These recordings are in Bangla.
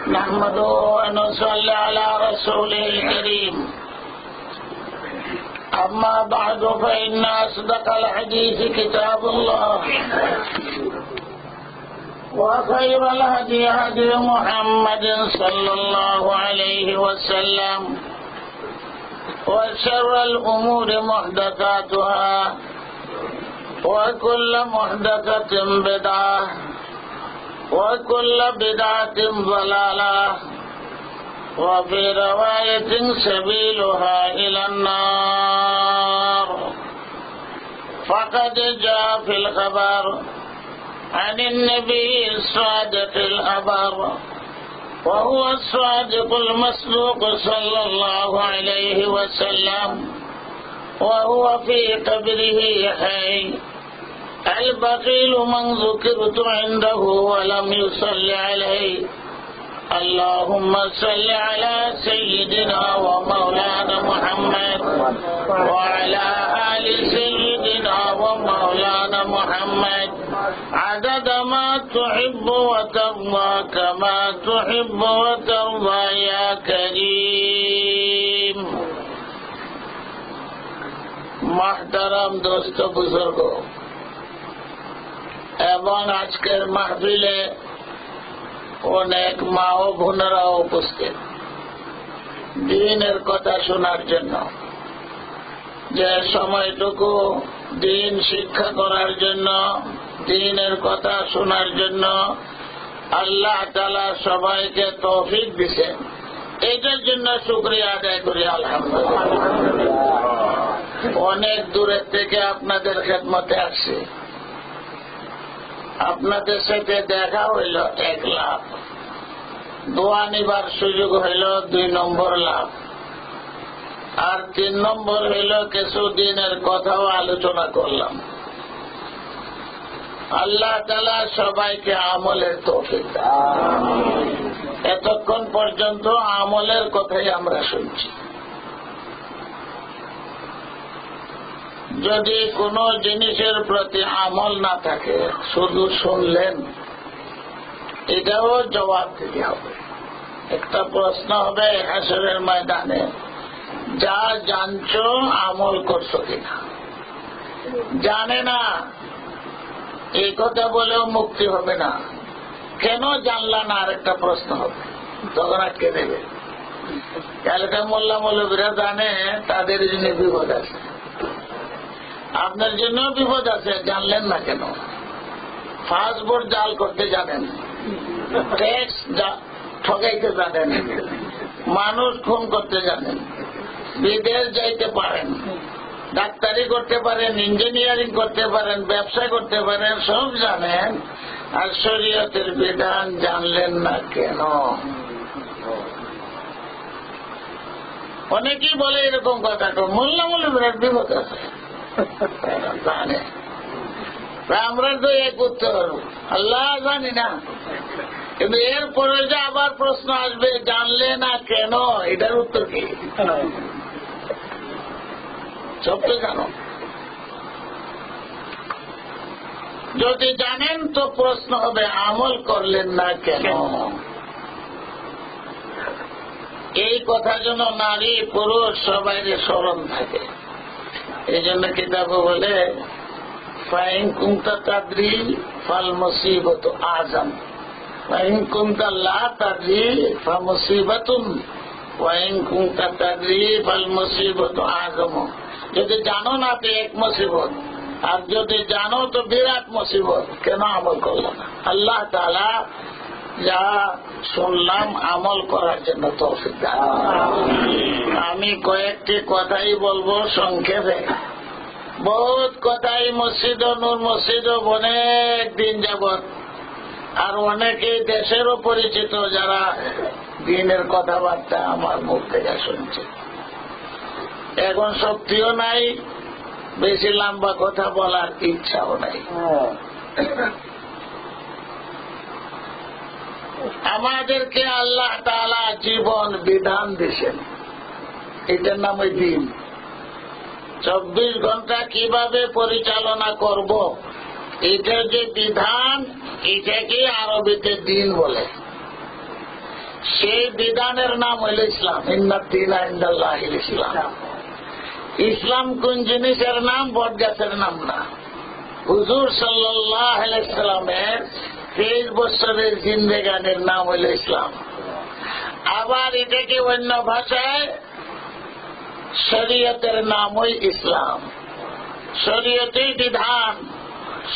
نحمده ونصلي على رسوله الكريم أما بعد فإن أصدق الحديث كتاب الله وخير الهدي هدي محمد صلى الله عليه وسلم وشر الأمور محدثاتها وكل محدثة بدعة وكل بدعة ضلالة وفي رواية سبيلها إلى النار. فقد جاء في الخبر عن النبي الصادق الأبر وهو الصادق المصدوق صلى الله عليه وسلم وهو في قبره حي البخيل من ذكرت عنده ولم يصل عليه. اللهم صل على سيدنا ومولانا محمد وعلى آل سيدنا ومولانا محمد عدد ما تحب وترضى كما تحب وترضى يا كريم. محترم دوست বুজুর্গ এবং আজকের মাহফিলে অনেক মা ও বোনেরা উপস্থিত দ্বীনের কথা শোনার জন্য, যে সময়টুকু দ্বীন শিক্ষা করার জন্য, দ্বীনের কথা শোনার জন্য আল্লাহ তাআলা সবাইকে তৌফিক দিয়েছেন। এটার জন্য শুকরিয়া আদায় করি আলহামদুলিল্লাহ। অনেক দূরের থেকে আপনাদের খেদমতে আসছি, আপনাদের সাথে দেখা হইল 1 লাভ, দোয়া নিবার সুযোগ হইল 2 নম্বর লাভ, আর 3 নম্বর হইল কিছু দিনের কথাও আলোচনা করলাম। আল্লাহ তাআলা সবাইকে আমলের তৌফিক দান। এতক্ষণ পর্যন্ত আমলের কথাই আমরা শুনছি। যদি কোনো জিনিসের প্রতি আমল না থাকে, শুধু শুনলেন, এটাও জবাব দিতে হবে। একটা প্রশ্ন হবে হাসরের ময়দানে, যা জানছো আমল করছো কিনা? জানে না এই কথা বলেও মুক্তি হবে না। কেন জানলা না আরেকটা প্রশ্ন হবে, তখন আটকে দেবে। কালকে মোল্লা মৌলবীরা জানে তাদের জন্য বিপদ আছে, আপনার জন্য বিপদ আছে, জানলেন না কেন? পাসপোর্ট জাল করতে জানেন, ট্যাক্স ঠকাইতে জানেন, মানুষ খুন করতে জানেন, বিদেশ যাইতে পারেন, ডাক্তারি করতে পারেন, ইঞ্জিনিয়ারিং করতে পারেন, ব্যবসা করতে পারেন, সব জানেন, আর শরীয়তের বিধান জানলেন না কেন? অনেকেই বলে এরকম কথা, মোল্লা মৌলবীর বিপদ আছে, জানে। আমরা তো এক উত্তর আল্লাহ জানি না, কিন্তু এরপরে যে আবার প্রশ্ন আসবে, জানলে না কেন, এটার উত্তর কি? সব তো জানো। যদি জানেন তো প্রশ্ন হবে আমল করলেন না কেন? এই কথা যেন নারী পুরুষ সবাই স্মরণ থাকে। এই জন্য কিতাব বলে ফাইন কুমতা তাদরি ফাল মুসিবত আজম, ফাইন কুমতা লা তাদরি ফা মুসিবাতুন, ফাইন কুমতা তাদরি ফাল মুসিবত আজম। যদি জানো না তো এক মুসিবত, আর যদি জানো তো বিরাট মুসিবত। কেন আমল করলো না? আল্লাহ তাআলা যা শুনলাম আমল করার জন্য তৌফিক দান। আমি কয়েকটি কথাই বলবো সংক্ষেপে। বহুত কথাই মসজিদ নূর মসজিদ অনেক দিন যাবত, আর অনেকেই দেশেরও পরিচিত যারা দিনের কথাবার্তা আমার মুখ থেকে শুনছে। এখন শক্তিও নাই, বেশি লম্বা কথা বলার ইচ্ছাও নাই। আমাদেরকে আল্লাহ তাআলা জীবন বিধান দিয়েছেন, এটার নাম ওই দিন। 24 ঘন্টা কিভাবে পরিচালনা করব, এটার যে বিধান, এটাকে আরবিতে দিন বলে। সেই বিধানের নাম হইল ইসলাম। ইন্নাদ্দীনা ইনদাল্লাহিল ইসলাম। ইসলাম কোন জিনিসের নাম? বট গাছের নাম না। হুজুর সাল্লাল্লাহু আলাইহি সাল্লামের 23 বছরের জিন্দেগানির নাম হইল ইসলাম। আবার এটাকে অন্য ভাষায় শরীয়তের নাম হই ইসলাম। শরীয়তি বিধান,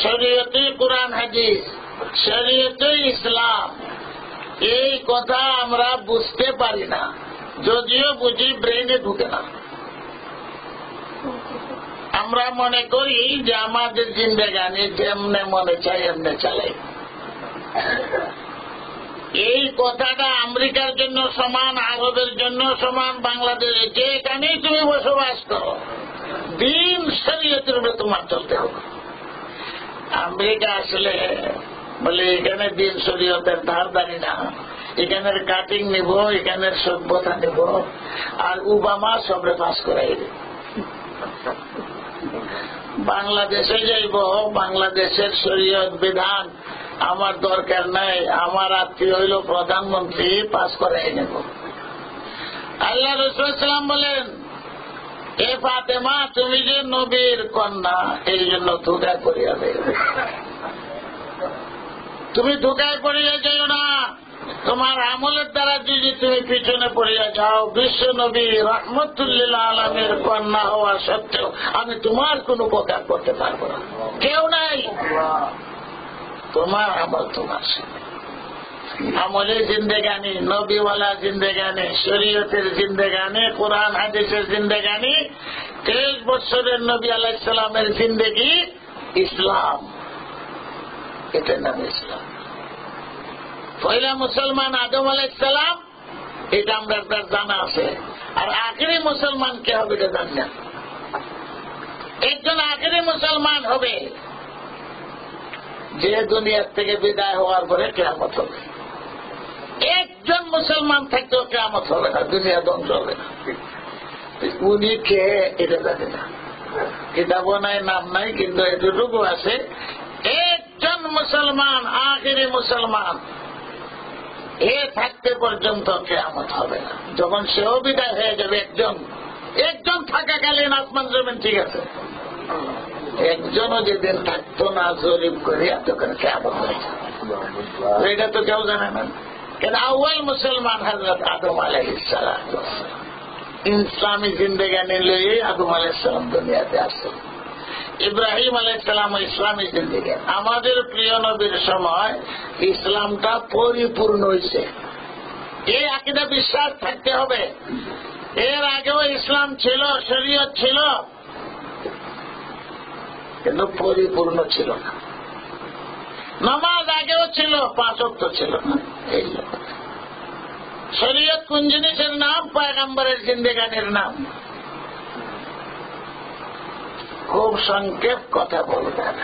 শরীয়তি কুরআন হাদিস, শরীয়তি ইসলাম। এই কথা আমরা বুঝতে পারি না, যদিও বুঝি ব্রেনে ঢুকে না। আমরা মনে করি যে আমাদের জিন্দেগানি যেমনে মনে চাই এমনে চালাই। এই কথাটা আমেরিকার জন্য সমান, আরবের জন্য সমান, বাংলাদেশে যেখানেই তুমি বসবাস করো, দিন শরীয়তের উপরে তোমার চলতে হবে। আমেরিকা আসলে বলে এখানে দিন শরীয়তের ধার ধারি না, এখানের কাটিং নিব, এখানের সভ্যতা নিব, আর ওবামা সবরে পাস করাই। বাংলাদেশে যাইব, বাংলাদেশের শরীয়ত বিধান আমার দরকার নাই, আমার আত্মীয় হইল প্রধানমন্ত্রী, পাস করাই নেব। আল্লাহ রাসূল সাল্লাল্লাহু বলেন, এ ফাতেমা, তুমি যে নবীর কন্যা, এই জন্য ধোঁকায় পড়িয়া যাই। তুমি ধোঁকায় পড়িয়া যাইও না। তোমার আমলের দ্বারা যদি তুমি পিছনে পড়িয়া যাও, বিশ্ব নবী রাহমাতুল্লিল আলামিনের কন্যা হওয়া সত্ত্বেও আমি তোমার কোন উপকার করতে পারবো না। কেউ নাই, তোমার আমল তোমার সাথে। আমলের জিন্দেগানি, নবীওয়ালা জিন্দেগানি, শরীয়তের জিন্দেগানি, কোরআন হাদিসের জিন্দেগানি, 23 বছরের নবী আলাইহিস সালামের জিন্দেগি ইসলাম। এটার নাম ইসলাম। পয়লা মুসলমান আদম আলাইহিস সালাম, এটা আমরা জানা আছে। আর আখেরি মুসলমান কে হবে এটা জানি না। একজন আখেরি মুসলমান হবে যে দুনিয়ার থেকে বিদায় হওয়ার পরে কিয়ামত হবে। একজন মুসলমান থাকতেও কিয়ামত হবে না, দুনিয়া ধ্বংস হবে না। উনি কে এটা জানি না, কিতাবও নাই, নাম নাই, কিন্তু এতটুকু আছে, একজন মুসলমান আখেরি মুসলমান এ থাকতে পর্যন্ত কিয়ামত হবে না। যখন সেও বিদায় হয়ে যাবে, একজন থাকাকালীন আসমান জমিন ঠিক আছে, একজনও যেদিন থাকতো না জরিপ করে তখন কিয়ামত হয়েছে। এটা তো কেউ জানে না। কেন আউয়াল মুসলমান হযরত আদম আলাইহিস সালাম, ইসলামী জিন্দেগানি লইয়ে আদম আলাইহিস সালাম দুনিয়াতে আসেন। ইব্রাহিম আলাইহিস সালাম ইসলামী জিন্দেগানি। আমাদের প্রিয় নবীর সময় ইসলামটা পরিপূর্ণ হয়েছে। এই আকীদা বিশ্বাস থাকতে হবে। এর আগেও ইসলাম ছিল, শরীয়ত ছিল, কিন্তু পরিপূর্ণ ছিল না। নামাজ আগেও ছিল, 5 ওয়াক্ত ছিল না। এই শরীয়ত কোন জিনিসের নাম? পয়গম্বরের জিন্দেগানির নাম। খুব সংক্ষেপ কথা বলবেন।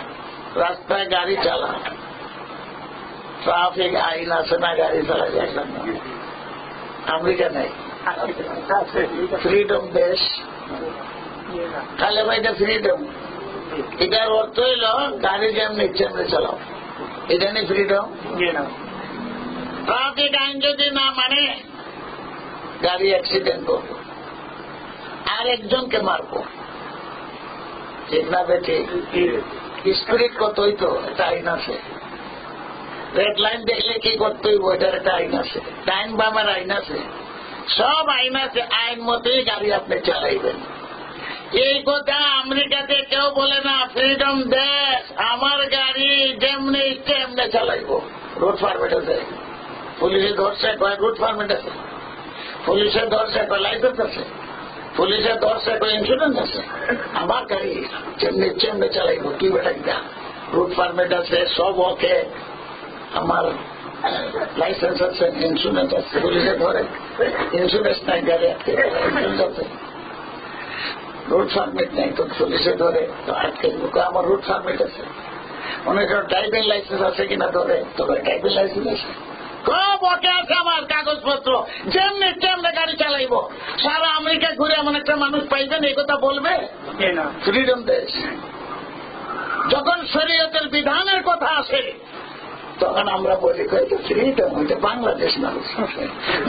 রাস্তায় গাড়ি চালা, ট্রাফিক আইন আছে না, গাড়ি চালা যায় না। আমেরিকা নেই, ফ্রিডম দেশ। তাহলে ভাইটা ফ্রিডম, এটার অর্থ হইল গাড়ি যেমনি ইচ্ছে এমনি চালাও, এটা নেই ফ্রিডম। ট্রাফিক আইন যদি না মানে গাড়ি অ্যাক্সিডেন্ট করবো, আর একজনকে মারবো, ঠিক না বেঠি? স্পিরিট কত হইতো, এটা আইন আছে। রেড লাইন দেখলে কি করতে হইব, এটার একটা আইন আছে। ডাইন বামের আইন আছে, সব আইন আছে। আইন মতেই গাড়ি আপনি চালাইবেন। এই কথা আমেরিকাতে কেউ বলে না। ফ্রিডম দেশ, আমার গাড়ি যেমনি ইচ্ছে এমনি চালাইব। রুট পারমিট আছে, পুলিশে ধরছে কয় রুট পারমিট আছে, পুলিশে ধরছে কয় লাইসেন্স আছে, পুলিশে ধরছে কয় ইন্স্যুরেন্স আছে। আমার গাড়ি যেমনি ইচ্ছে এমনি চালাইব। কি বেটা, রুট পারমিট আছে, সব ওকে, আমার লাইসেন্স আছে, ইন্স্যুরেন্স আছে। পুলিশে ধরে ইন্স্যুরেন্স নাই, গাড়ি আটকে ইন্স্যুরেন্স আছে, রুট পারমিট নাই, তো পুলিশে ধরে তো আটকে আমার রুট পারমিট আছে। অনেক ড্রাইভিং লাইসেন্স আছে কিনা ধরে, তবে ড্রাইভিং লাইসেন্স আছে, সব ওকে আছে আমার কাগজপত্র, যেমনি তেমনি গাড়ি চালাইব। সারা আমেরিকা ঘুরে এমন একটা মানুষ পাইবেন এই কথা বলবে? ফ্রিডম দেশ। যখন শরীয়তের বিধানের কথা আসে, তখন আমরা বলি ফ্রিডম, এটা বাংলাদেশ না।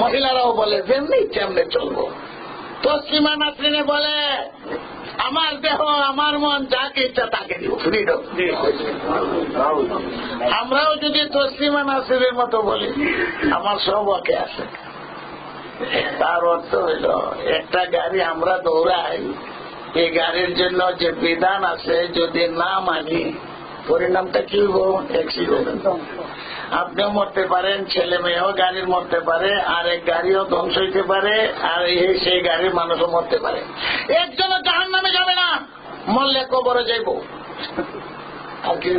মহিলারাও বলে যেমনি তেমনি চলবো। তসলিমা নাসরিনে বলে আমার দেহ আমার মন যাকে ইচ্ছা তাকে দিব, ফ্রিডম। আমরাও যদি তসলিমা নাসরিনের মতো বলি আমার সব ওকে আছে, তার অর্থ হইল একটা গাড়ি আমরা দৌড়াই, এই গাড়ির জন্য যে বিধান আছে যদি না মানি পরিণামটা কি হবো? অ্যাক্সিডেন্ট। আপনিও মরতে পারেন, ছেলে মেয়েও গাড়ির মরতে পারে, আর এক গাড়িও ধ্বংস হইতে পারে, আর সেই গাড়ির মানুষও মরতে পারে। একজনও জাহান্নামে যাবে না, মরলে কবরে যাইব, আর কি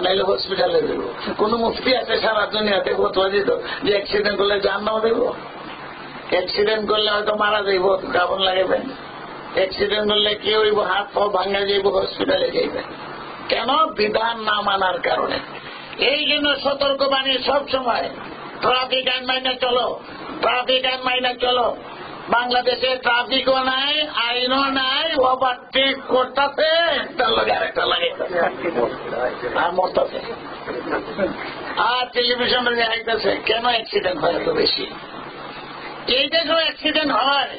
নাইলে হসপিটালে দেব। কোন মুফতি আছে সারা দুনিয়াতে ফতোয়া দিত যে অ্যাক্সিডেন্ট করলে জাহান্নামে দেব? অ্যাক্সিডেন্ট করলে হয়তো মারা যাইব, কাবন লাগবে। অ্যাক্সিডেন্ট করলে কি হইব? হাত পা ভাঙা যাইব, হসপিটালে যাইবে। কেন? বিধান না মানার কারণে। এই জন্য সতর্কবাণী সব সময়, ট্রাফিক আইন মাইনে চলো, ট্রাফিক আইন মাইনে চলো। বাংলাদেশে ট্রাফিকও নাই, আইনও নাই, ওভারটেক করতেছে, একটার লাগে আরেকটা লাগে আর মরতেছে। আর টেলিভিশনে দেখাইতেছে কেন অ্যাক্সিডেন্ট হয় এত বেশি। এই দেশেও অ্যাক্সিডেন্ট হয়,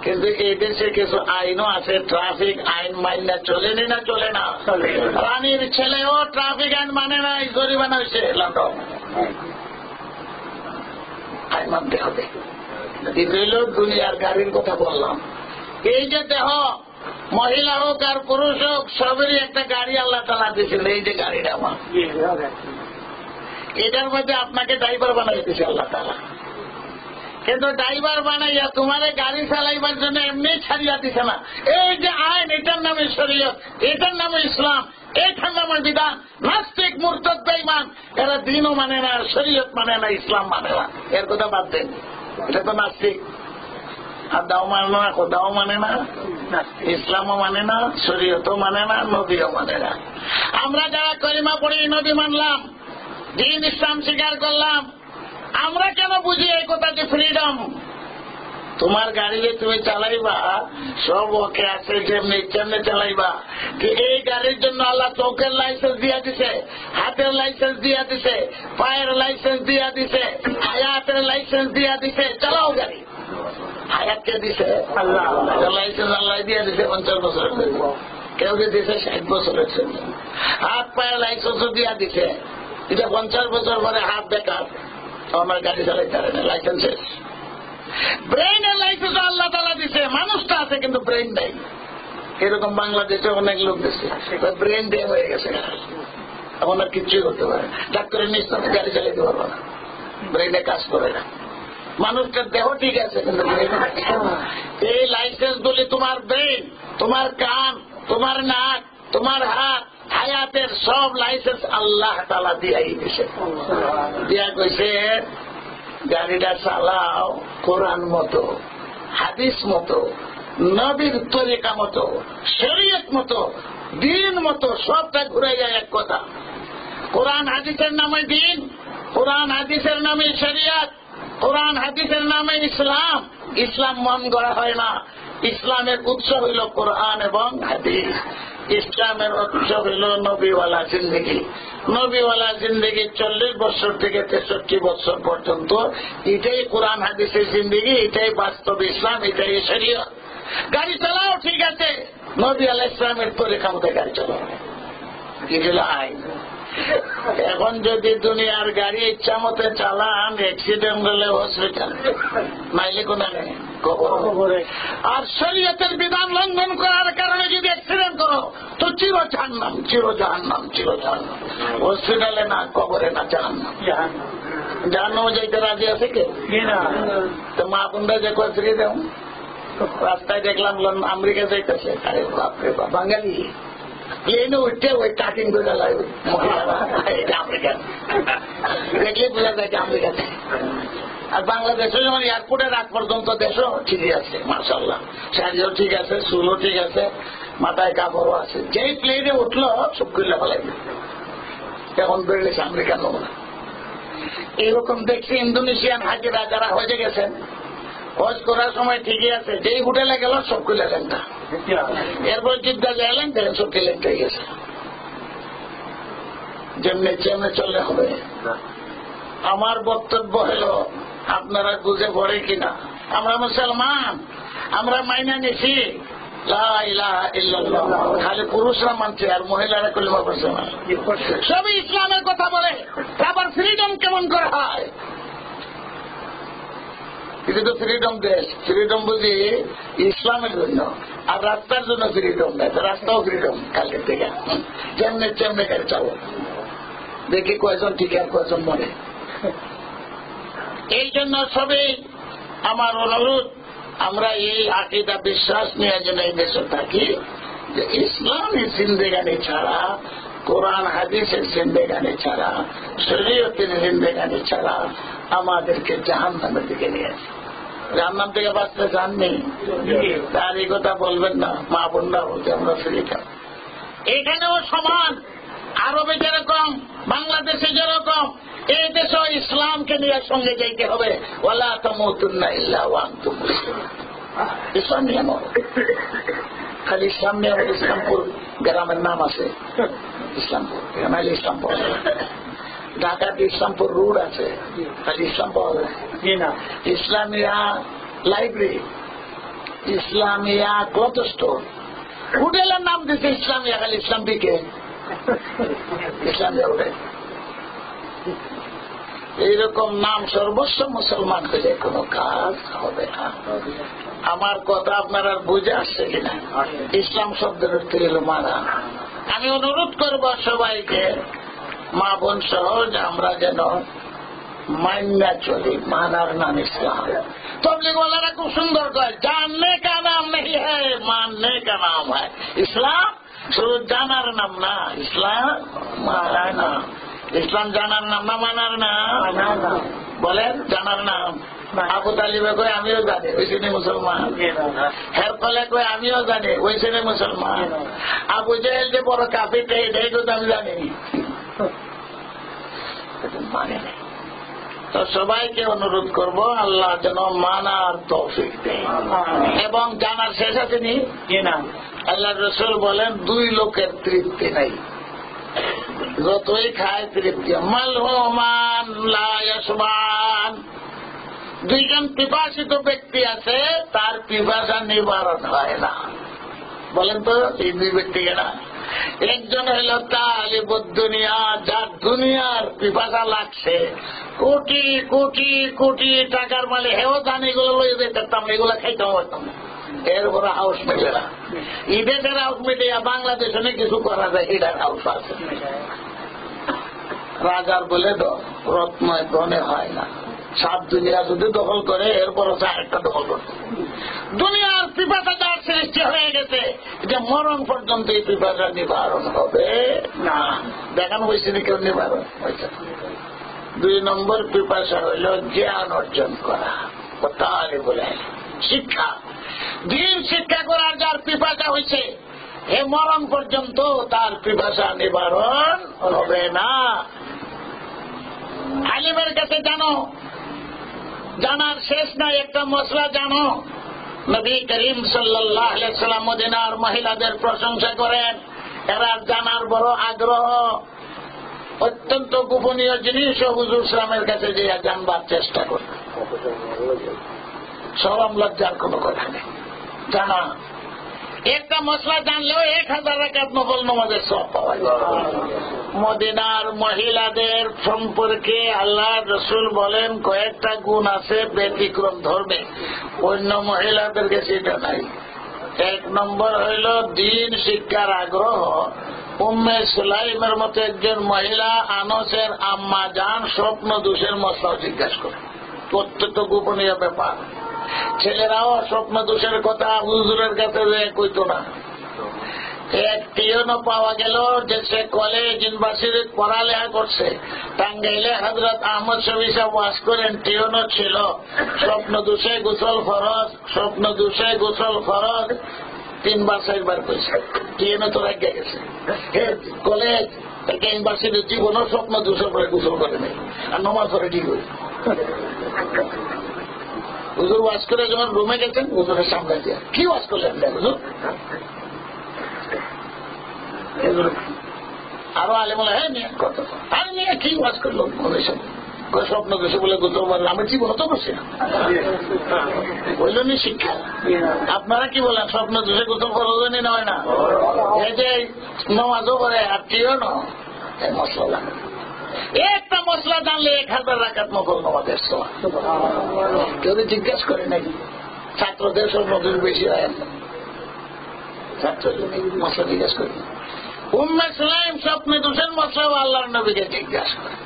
কিন্তু এই দেশে কিছু আইনও আছে, ট্রাফিক আইন মাইনা চলেনি না? চলে না। রানীর ছেলেও ট্রাফিক আইন মানে না, জরিমানা হয়েছে লন্ডন। আইন মানতে হবে। দুনিয়ার গাড়ির কথা বললাম। এই যে দেহ, মহিলা হোক আর পুরুষ হোক, সবেরই একটা গাড়ি আল্লাহ তাআলা দিয়েছিল। এই যে গাড়িটা আমার, এটার মধ্যে আপনাকে ড্রাইভার বানাই দিয়েছে আল্লাহ তাআলা। কিন্তু ড্রাইভার বানাইয়া তোমারে গাড়ি চালাইবার জন্য এমনি ছাড়িয়া দিছে না। এই যে আইন, এটার নামে শরীয়ত, এটার নামে ইসলাম, এটার নামে বিধান। নাস্তিক, মুরতাদ, বেঈমান এরা দিনও মানে না, শরীয়ত মানে না, ইসলাম মানে না। এর কথা বাদ দেন, এটা তো নাস্তিক। আর দাও মানে না, খোদাও মানে না, ইসলামও মানে না, শরীয়তও মানে না, নবীও মানে না। আমরা যারা কলিমা পড়ি, নবী মানলাম, দিন ইসলাম স্বীকার করলাম, আমরা কেন বুঝি এই কথা যে ফ্রিডম? তোমার গাড়ি যে তুমি চালাইবা সব ওকে আছে, যেমনি তেমনি চালাইবা। এই গাড়ির জন্য আল্লাহ চোখের লাইসেন্স দিয়া দিছে, হাতের লাইসেন্স দিয়া দিছে, পায়ের লাইসেন্স দিয়া দিছে, হায়াতের লাইসেন্স দিয়া দিছে। চালাও গাড়ি। হায়াতকে দিছে আল্লাহ, লাইসেন্স আল্লাহ দিয়া দিছে 50 বছরের জন্য, কেউ দিছে 60 বছরের জন্য। হাত পায়ের লাইসেন্সও দিয়া দিছে, এটা 50 বছর পরে হাত বেকার, আমার গাড়ি চালাইতে পারে না, লাইসেন্স শেষ। ব্রেইনের লাইসেন্স আল্লাহ তাআলা দিছে, মানুষটা আছে কিন্তু ব্রেইন নেই। এরকম বাংলাদেশে অনেক লোক দিচ্ছে, ব্রেইন ডে হয়ে গেছে, এখন আর কিচ্ছুই করতে পারে। ডাক্তারের নিশ্চয় গাড়ি চালাইতে পারবো না, ব্রেইনে কাজ করে না। মানুষটার দেহ ঠিক আছে কিন্তু এই লাইসেন্স গুলি তোমার ব্রেইন, তোমার কান, তোমার নাক, তোমার হাত, হায়াতের সব লাইসেন্স আল্লাহ তাআলা দিয়াই দিছে। দিয়া কইছে গাড়িটা চালাও কোরআন মতো, হাদিস মতো, নবীর তরিকা মতো, শরীয়ত মতো, দিন মতো, সবটা ঘুরে যায় এক কথা। কোরআন হাদিসের নামে দিন, কোরআন হাদিসের নামে শরীয়ত, কোরআন হাদিসের নামে ইসলাম। ইসলাম মন গড়া হয় না, ইসলামের উৎস হইল কোরআন এবং হাদিস। ইসলামের উৎস হইল নবীওয়ালা জিন্দগি। নবীওয়ালা জিন্দগি 40 বছর থেকে 63 বছর পর্যন্ত, এটাই কোরআন হাদিসের জিন্দগি, এটাই বাস্তব ইসলাম, এটাই শরীয়ত। গাড়ি চালাও ঠিক আছে, নবী আলাইহিস সালামের তরিকা মতো গাড়ি চালাও, এগুলো আইন। এখন যদি দুনিয়ার গাড়ি ইচ্ছা মতো চালান, অ্যাক্সিডেন্ট হলে হসপিটাল, নাইলে কোন কবরে। আর শরীয়তের বিধান লঙ্ঘন করার কারণে যদি অ্যাক্সিডেন্ট করো তো চির জাহান্নাম, চির জাহান্নাম, চির জাহান্নাম। হসপিটালে না, কবরে না, জাহান্নাম। জাহান্নামে যাইতে রাজি আছে কে? তো মা বোনরা যে করে ফিরিয়ে দেও। রাস্তায় দেখলাম আমেরিকা যাইতেছে, আরে বাপরে বাপ, বাঙালি প্লেনে উঠতে ওই কাটিং করে মহিলারা, এটা আমেরিকান, দেখলে বোঝা যায় যে আমেরিকাতে। আর বাংলাদেশে যেমন এয়ারপোর্টের আগ পর্যন্ত দেশও ঠিকই আছে, মাশাআল্লাহ, শাড়িও ঠিক আছে, চুলও ঠিক আছে, মাথায় কাপড়ও আছে। যেই প্লেনে উঠলো সব খুলে ফেলাইবে। এখন বেরোলেছে আমেরিকান নমুনা। এইরকম দেখছি ইন্দোনেশিয়ান হাজিরা যারা হয়ে গেছেন, হজ করার সময় ঠিকই আছে, যেই হোটেলে গেল সব খুলে লেনটা, এরপর জিদ্দা যাইলেন দেখেন সব লেনটা গেছে। যেমনি চেমনে চললে হবে। আমার বক্তব্য হলো আপনারা বুঝে পড়ে কিনা। আমরা মুসলমান, আমরা মাইনা নিছি লা ইলাহা ইল্লাল্লাহ, খালি পুরুষরা মানছে আর মহিলারা কলিমা পড়ছে না। সবই ইসলামের কথা বলে, আবার ফ্রিডম কেমন করে হয়? এটা তো ফ্রিডম দেশ, ফ্রিডম বুঝি ইসলামের জন্য, আর রাস্তার জন্য ফ্রিডম নেই। রাস্তাও ফ্রিডম কালকে থেকে যেমনে চেমনে গাড়ি চাবো, দেখি কয়জন ঠিক আর কয়জন মনে। এই জন্য সবই আমার অনুরোধ, আমরা এই আকীদা বিশ্বাস নিয়ে যেন এই দেশে থাকি যে ইসলামী জিন্দেগানি ছাড়া, কোরআন হাদিসের জিন্দেগানি ছাড়া, শরীয়তের জিন্দেগানি ছাড়া আমাদেরকে জাহান্নামের দিকে নিয়ে আসে। জাহান্নাম থেকে বাঁচতে চাননি, তার এই কথা বলবেন না। মা বোনরা বলতে আমরা ফিরে থাকি, এখানেও সমান। আরবে যেরকম, বাংলাদেশে যেরকম, এই দেশে ইসলামকে নিয়ে সঙ্গে যাইতে হবে। ওয়ালা তামুতুন্না ইল্লা ওয়া আনতুম মুসলিমুন। ইসলাম নিয়ে খালি ইসলাম নিয়ে ইসলামপুর গ্রামের নাম আছে, ইসলামপুর এখানে ইসলামপুর। ঢাকাতে ইসলামপুর রোড আছে, খালি ইসলাম পাওয়া যায় না। Islamia library, Islamia cloth store, হোটেলের নাম দিচ্ছে ইসলামিয়া, খালি ইসলাম দিকে ইসলামিয়া হোটেল। এইরকম নাম সর্বস্ব মুসলমান হলে কোনো কাজ হবে না। আমার কথা আপনারা বুঝে আসছে কিনা? ইসলাম শব্দের অর্থ হল মানা। আমি অনুরোধ করব সবাইকে, মা বোন সহ, আমরা যেন মান্না চলি। মানার নাম ইসলাম। তবলিগওয়ালারা খুব সুন্দর কয়, জাননে কা নাম নেই হ্যায়, মাননে কা নাম হ্যায়। ইসলাম শুধু জানার নাম না, ইসলাম মানার নাম। ইসলাম জানার নাম না মানার নাম? বলেন জানার নাম। আবু তালিবে কয় আমিও জানি, ওই শ্রেণী মুসলমান। হেরকলে কয় আমিও জানি, ওই শ্রেণী মুসলমান। আবু জাহেল যে বড় কাফির, এটাই তো আমি জানি, মানে নেই। তো সবাইকে অনুরোধ করব, আল্লাহ যেন মানার তৌফিক দেয়। এবং জানার শেষ আছে নি না? আল্লাহ রসুল বলেন, দুই লোকের তৃপ্তি নেই, যতই খায় তৃপ্তি। মালহুমান লা ইয়াশবান, দুইজন পিপাসিত ব্যক্তি আছে, তার পিপাসা নিবারণ হয় না। বলেন তো এই দুই ব্যক্তি কেনা? একজন হইল তালিবুদ দুনিয়া, যার দুনিয়ার পিপাসা লাগছে, কোটি কোটি কোটি টাকার মালে, হেও জানি এগুলো লইয়ে যেতাম, এগুলো খাইতাম হইতাম, এরপরে হাউস মেলে না। ঈদের হাউস মিলে বাংলাদেশে কিছু করা যায়, এটার হাউস আছে। রাজার বলে রত্ন ধনে হয় না, সব দুনিয়া যদি দখল করে এরপর একটা দখল করতে। দুনিয়ার পিপাসা যার সৃষ্টি হয়ে গেছে, যে মরণ পর্যন্ত এই পিপাসা নিবারণ হবে না। দেখানো হয়েছে না কেউ নিবারণ হয়েছে। দুই নম্বর পিপাসা হইল জ্ঞান অর্জন করা, তাহলে বলে শিক্ষা, দিন শিক্ষা করার যার পিপাসা হয়েছে, এ মরণ পর্যন্ত তার পিপাসা নিবারণ হবে না। আলিমের কাছে জানো, জানার শেষ নাই। একটা মশলা জানো, নবী করিম সাল্লাল্লাহু আলাইহি সাল্লাম মদিনার মহিলাদের প্রশংসা করেন, এরা জানার বড় আগ্রহ। অত্যন্ত গোপনীয় জিনিস হুজুর সালামের কাছে যে জানবার চেষ্টা করে, শরম লজ্জার কোনো কথা নেই। জানা একটা মশলা জানলেও 1000 রাকাত নফল নামাজের সওয়াব পাওয়া যায়। মদিনার মহিলাদের সম্পর্কে আল্লাহ রসুল বলেন, কয়েকটা গুণ আছে ব্যতিক্রম ধর্মে, অন্য মহিলাদেরকে সেটা নাই। 1 নম্বর হইল দিন শিক্ষার আগ্রহ। উম্মে সুলাইমের মতো একজন মহিলা আনসের আম্মা জান স্বপ্ন দোষের মশলাও জিজ্ঞাসা করে, অত্যন্ত গোপনীয় ব্যাপার। ছেলেরাও স্বপ্ন দোষের কথা হুজুরের কাছে কইত না। এক টিউনও পাওয়া গেল যে সে কলেজ ইউনিভার্সিটি পড়ালেখা করছে, টাঙ্গাইলে হযরত আহমদ শফি সাহেব ওয়াজ করেন, টিউনও ছিল। স্বপ্ন দোষে গোসল ফরজ, স্বপ্ন দোষে গোসল ফরজ 3 বার 4 বার কইছে। টিউনও তো রাখে গেছে। কলেজ ইউনিভার্সিটি জীবনও স্বপ্ন দোষের পরে গোসল করে নেই, আর নমাজ পড়ে ঠিক হয়েছে। হুজুর ওয়াজ করে যখন রুমে গেছেন, হুজুরের সামনে দিয়ে কি ওয়াজ করলেন হুজুর? আরো আলেম বলে হ্যাঁ নিয়ে কত আর নিয়ে কি ওয়াজ করলো ওদের সাথে স্বপ্ন দেশে বলে গোসল মারল আমি জীবন তো করছি না বলল নি শিক্ষা। আপনারা কি বলেন স্বপ্ন দেশে গোসল ফরজনি নয় না? এই যে নমাজও করে আর কিও না মশলা একটা মশলা জানলে 1000 রাকাত নফল নামাজের সওয়াব। কেউ জিজ্ঞেস করে নাকি ছাত্রদের স্বপ্ন দোষ বেশি হয় না? ছাত্রদের মশলা জিজ্ঞেস করি। উম্মে সুলাইম স্বপ্নে দোষের মশলা আল্লাহর নবীকে জিজ্ঞাসা করে।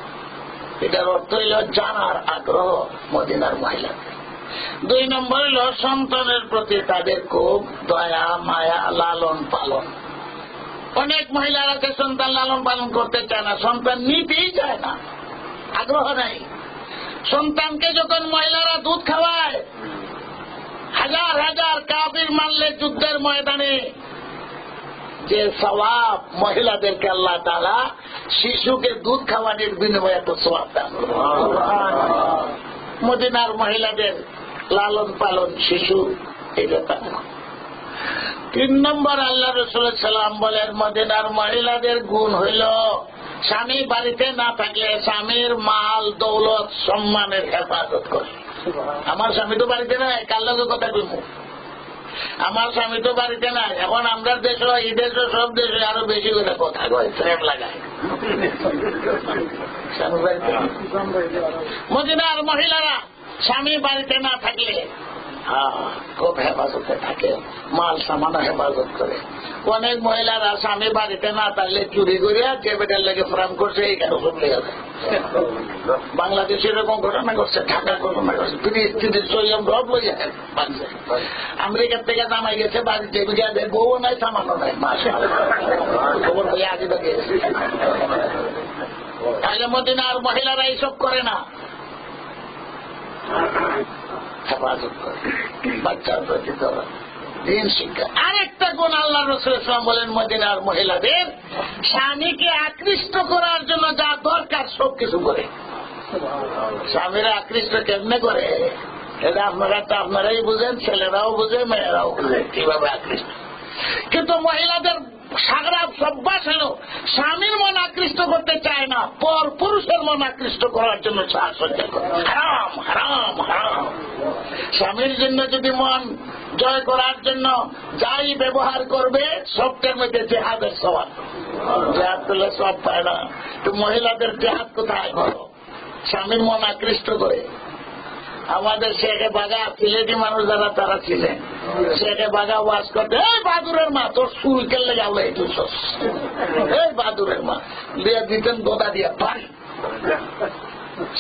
এটার অর্থ হইল জানার আগ্রহ মদিনার মহিলা। 2 নম্বর হইল সন্তানের প্রতি তাদের খুব দয়া মায়া লালন পালন। অনেক মহিলারা যে সন্তান লালন পালন করতে চায় না, সন্তান নিতেই চায় না, আগ্রহ নাই। সন্তানকে যখন মহিলারা দুধ খাওয়ায়, হাজার হাজার কাফির মারলে যুদ্ধের ময়দানে যে সওয়াব মহিলাদেরকে আল্লাহ তাআলা শিশুকে দুধ খাওয়ানোর বিনিময়ে এত সওয়াব দেন। মদিনার মহিলাদের লালন পালন শিশু এই ব্যাপার। 3 নম্বর আল্লাহ রাসূল সাল্লাল্লাহু আলাইহি বলেন মদিনার মহিলাদের গুণ হইল স্বামী বাড়িতে না থাকলে স্বামীর মাল দৌলত সম্মানের হেফাজত করে। আমার স্বামী তো বাড়িতে নাই, কার লগে কথা কইব? আমার স্বামী তো বাড়িতে নাই। এখন আমরা দেশ এই দেশ সব দেশে আরো বেশি করে কথা কয়, প্রেম লাগায়। মদিনার মহিলারা স্বামী বাড়িতে না থাকলে খুব হেফাজতে থাকে, মাল সামান হেফাজত করে। অনেক মহিলারা স্বামী বাড়িতে না থাকলে চুরি করিয়া যে বেটার লেগে ফ্রাম করছে এই কেন সব লেগে যায়। বাংলাদেশে এরকম ঘটনা করছে, ঢাকার ঘটনা করছে, পৃথিবীর সৈয়ম রব লইয়া বাঁধছে। আমেরিকার থেকে নামাই গেছে বাড়িতে বুঝিয়া দেয়, বউ নাই সামানো নাই, খবর হয়ে আগে থেকে। তাহলে মদিনার মহিলারা এইসব করে না, হেফাজত করে, বাচ্চার প্রতি দিন শিক্ষা। আরেকটা গুণ আল্লাহ রাসূল সাল্লাল্লাহু আলাইহি ওয়াসাল্লাম বলেন মদিনার মহিলাদের স্বামীকে আকৃষ্ট করার জন্য যা দরকার সব কিছু করে। স্বামীরা আকৃষ্ট কেমনে করে এটা আপনারাই বুঝেন, ছেলেরাও বুঝে, মেয়েরাও বুঝে কিভাবে আকৃষ্ট। কিন্তু মহিলাদের সাগরাব অভ্যাস হল স্বামীর মন আকৃষ্ট করতে চায় না, পর পুরুষের মন আকৃষ্ট করার জন্য সাহায্য করে। হারাম হারাম হারাম। স্বামীর জন্য যদি মন জয় করার জন্য যাই ব্যবহার করবে সবটার মধ্যে জেহাদের সওয়াব। জেহাদ করলে সব পায় না। তো মহিলাদের জেহাদ কোথায় করো? স্বামীর মন আকৃষ্ট করে। আমাদের শেখে বাগা সিলেটি মানুষ যারা তারা ছিলেন, শেখে বাগা ওয়াজ করতে, এই বাহাদুরের মা তোর চুল কেলে যাবো এই এই বাহাদুরের মা দিয়ে দিতেন গোদা দিয়ে পাই।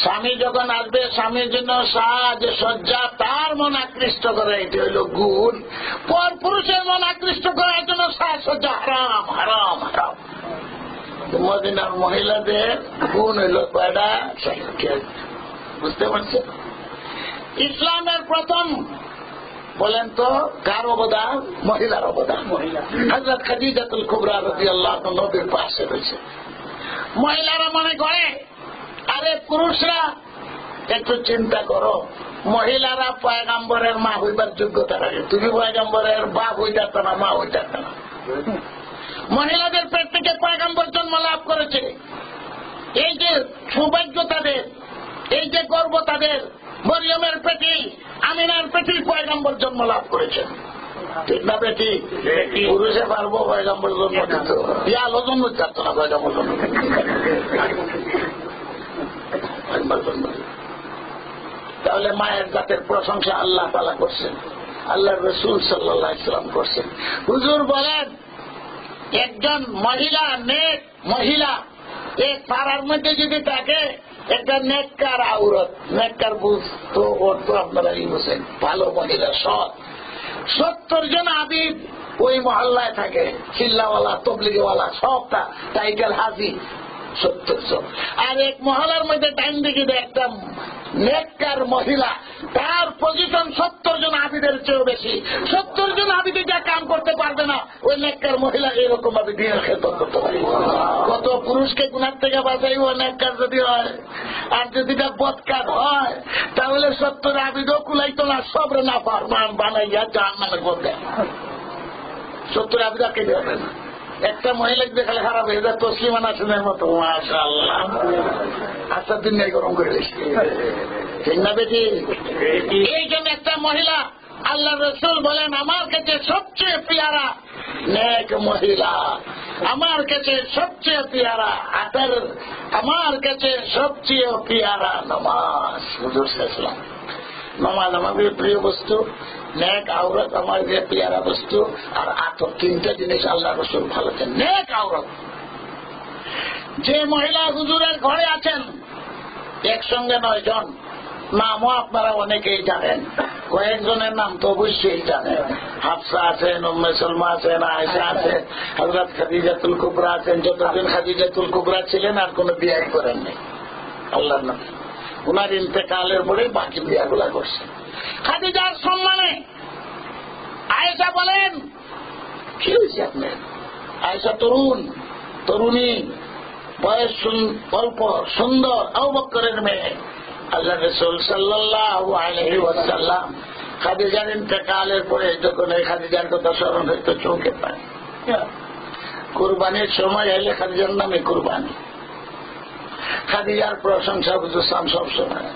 স্বামী যখন আসবে স্বামীর জন্য সাজ সজ্জা তার মন আকৃষ্ট করে, এটি হইল গুণ। পর পুরুষের মন আকৃষ্ট করার জন্য সাজ সজ্জা হারাম হারাম হারাম। মদিনার মহিলাদের গুণ হইল কয়টা? বুঝতে পারছেন? ইসলামের প্রথম বলেন তো কার অবদান? মহিলার অবদান। হযরত খাদিজাতুল কুবরা রাদিয়াল্লাহু আনহা নবীর পাশে রয়েছে। মহিলারা মনে করে আরে পুরুষরা, একটু চিন্তা করো, মহিলারা পয়গম্বরের মা হইবার যোগ্যতা রাখে, তুমি পয়গম্বরের বাপ হইতাত না, মা হইতাত না। মহিলাদের পেট থেকে পয়গম্বর জন্ম লাভ করেছে, এই যে সৌভাগ্য তাদের, এই যে গর্ব তাদের। মরিয়মের পেটি, আমিনার পেটি পয়গম্বর জন্ম লাভ করেছেন, ঠিক না বেটি? পুরুষে পারবো পয়গম্বর জন্ম দিত, আলো জন্ম চাচ্ছ না পয়গম্বর জন্ম। তাহলে মায়ের জাতের প্রশংসা আল্লাহ তাআলা করছেন, আল্লাহ রাসূল সাল্লাল্লাহু আলাইহি ওয়াসাল্লাম করছেন। হুজুর বলেন একজন মহিলা, নেক মহিলা এই পাড়ার মধ্যে যদি থাকে, একটা নেককার আউরত, নেককার বুঝ তো ওর তো আপনারা বুঝেন, ভালো মহিলা, সৎ। 70 জন আবিদ ওই মহল্লায় থাকে, চিল্লাওয়ালা, তবলিগওয়ালা, সবটা টাইটেল হাজি 70 জন। আর এক মহল্লার মধ্যে টাইম দেখি একটা নেককার মহিলা, তার পজিশন 70 জন আবিদের চেয়েও বেশি। 70 জন আবিদে যা কাম করতে পারবে না, ওই নেককার মহিলা এরকম ভাবে দিনের খেদমত করতে পারে। কত পুরুষকে গুনার থেকে বাঁচাইব নেককার যদি হয়, আর যদি বদকার হয় তাহলে 70 আবিদও কুলাইতো না, সব না পারমান বানাইয়া জাহান্নামে করবে। 70 আবিদাকে দেবে না, একটা মহিলাকে দেখালে খারাপ হয়ে যায়, তসলিমা নাসরিনের মতো। মাশাআল্লাহ, আচ্ছা দিন নেই গরম করে দিচ্ছি, ঠিক না বেটি? এই জন্য একটা মহিলা, আল্লাহ রসুল বলেন আমার কাছে সবচেয়ে পিয়ারা নেক মহিলা, আমার কাছে সবচেয়ে পিয়ারা আতর, আমার কাছে সবচেয়ে পিয়ারা নামাজ। হুজুর সাল্লাল্লাহু আলাইহি ওয়াসাল্লাম, নামাজ আমাদের প্রিয় বস্তু, নেক আওরাত আমার যে পিয়ারা বস্তু, আর আতর, তিনটা জিনিস আল্লাহ রসুল ভালো চান। নেক আওরাত, যে মহিলা হুজুরের ঘরে আছেন একসঙ্গে 9 জন, নামও আপনারা অনেকেই জানেন, কয়েকজনের নাম তো অবশ্যই জানেন। হাফসা আছেন, উম্মে সালমা আছেন, আয়েশা আছেন, হযরত খাদিজাতুল কুবরা আছেন। যতদিন খাদিজাতুল কুবরা ছিলেন আর কোনো বিয়ে করেননি আল্লাহর নবী, উনার ইন্তেকালের পরে বাকি বিয়াগুলা করছেন। খাদিজার সম্মানে আয়েশা বলেন, কি হয়েছে আপনার? আয়েশা তরুণী, বয়স অল্প, সুন্দর, আবু বকরের মেয়ে। আল্লাহ রাসূল সাল্লাল্লাহু আলাইহি ওয়াসাল্লাম খাদিজার ইন্তেকালের পরে যখন এই খাদিজার কথা স্মরণ হইতো চোখে পায়। কুরবানির সময় এলে খাদিজার নামে কুরবানি, খাদিজার প্রশংসা বুঝতাম সবসময়।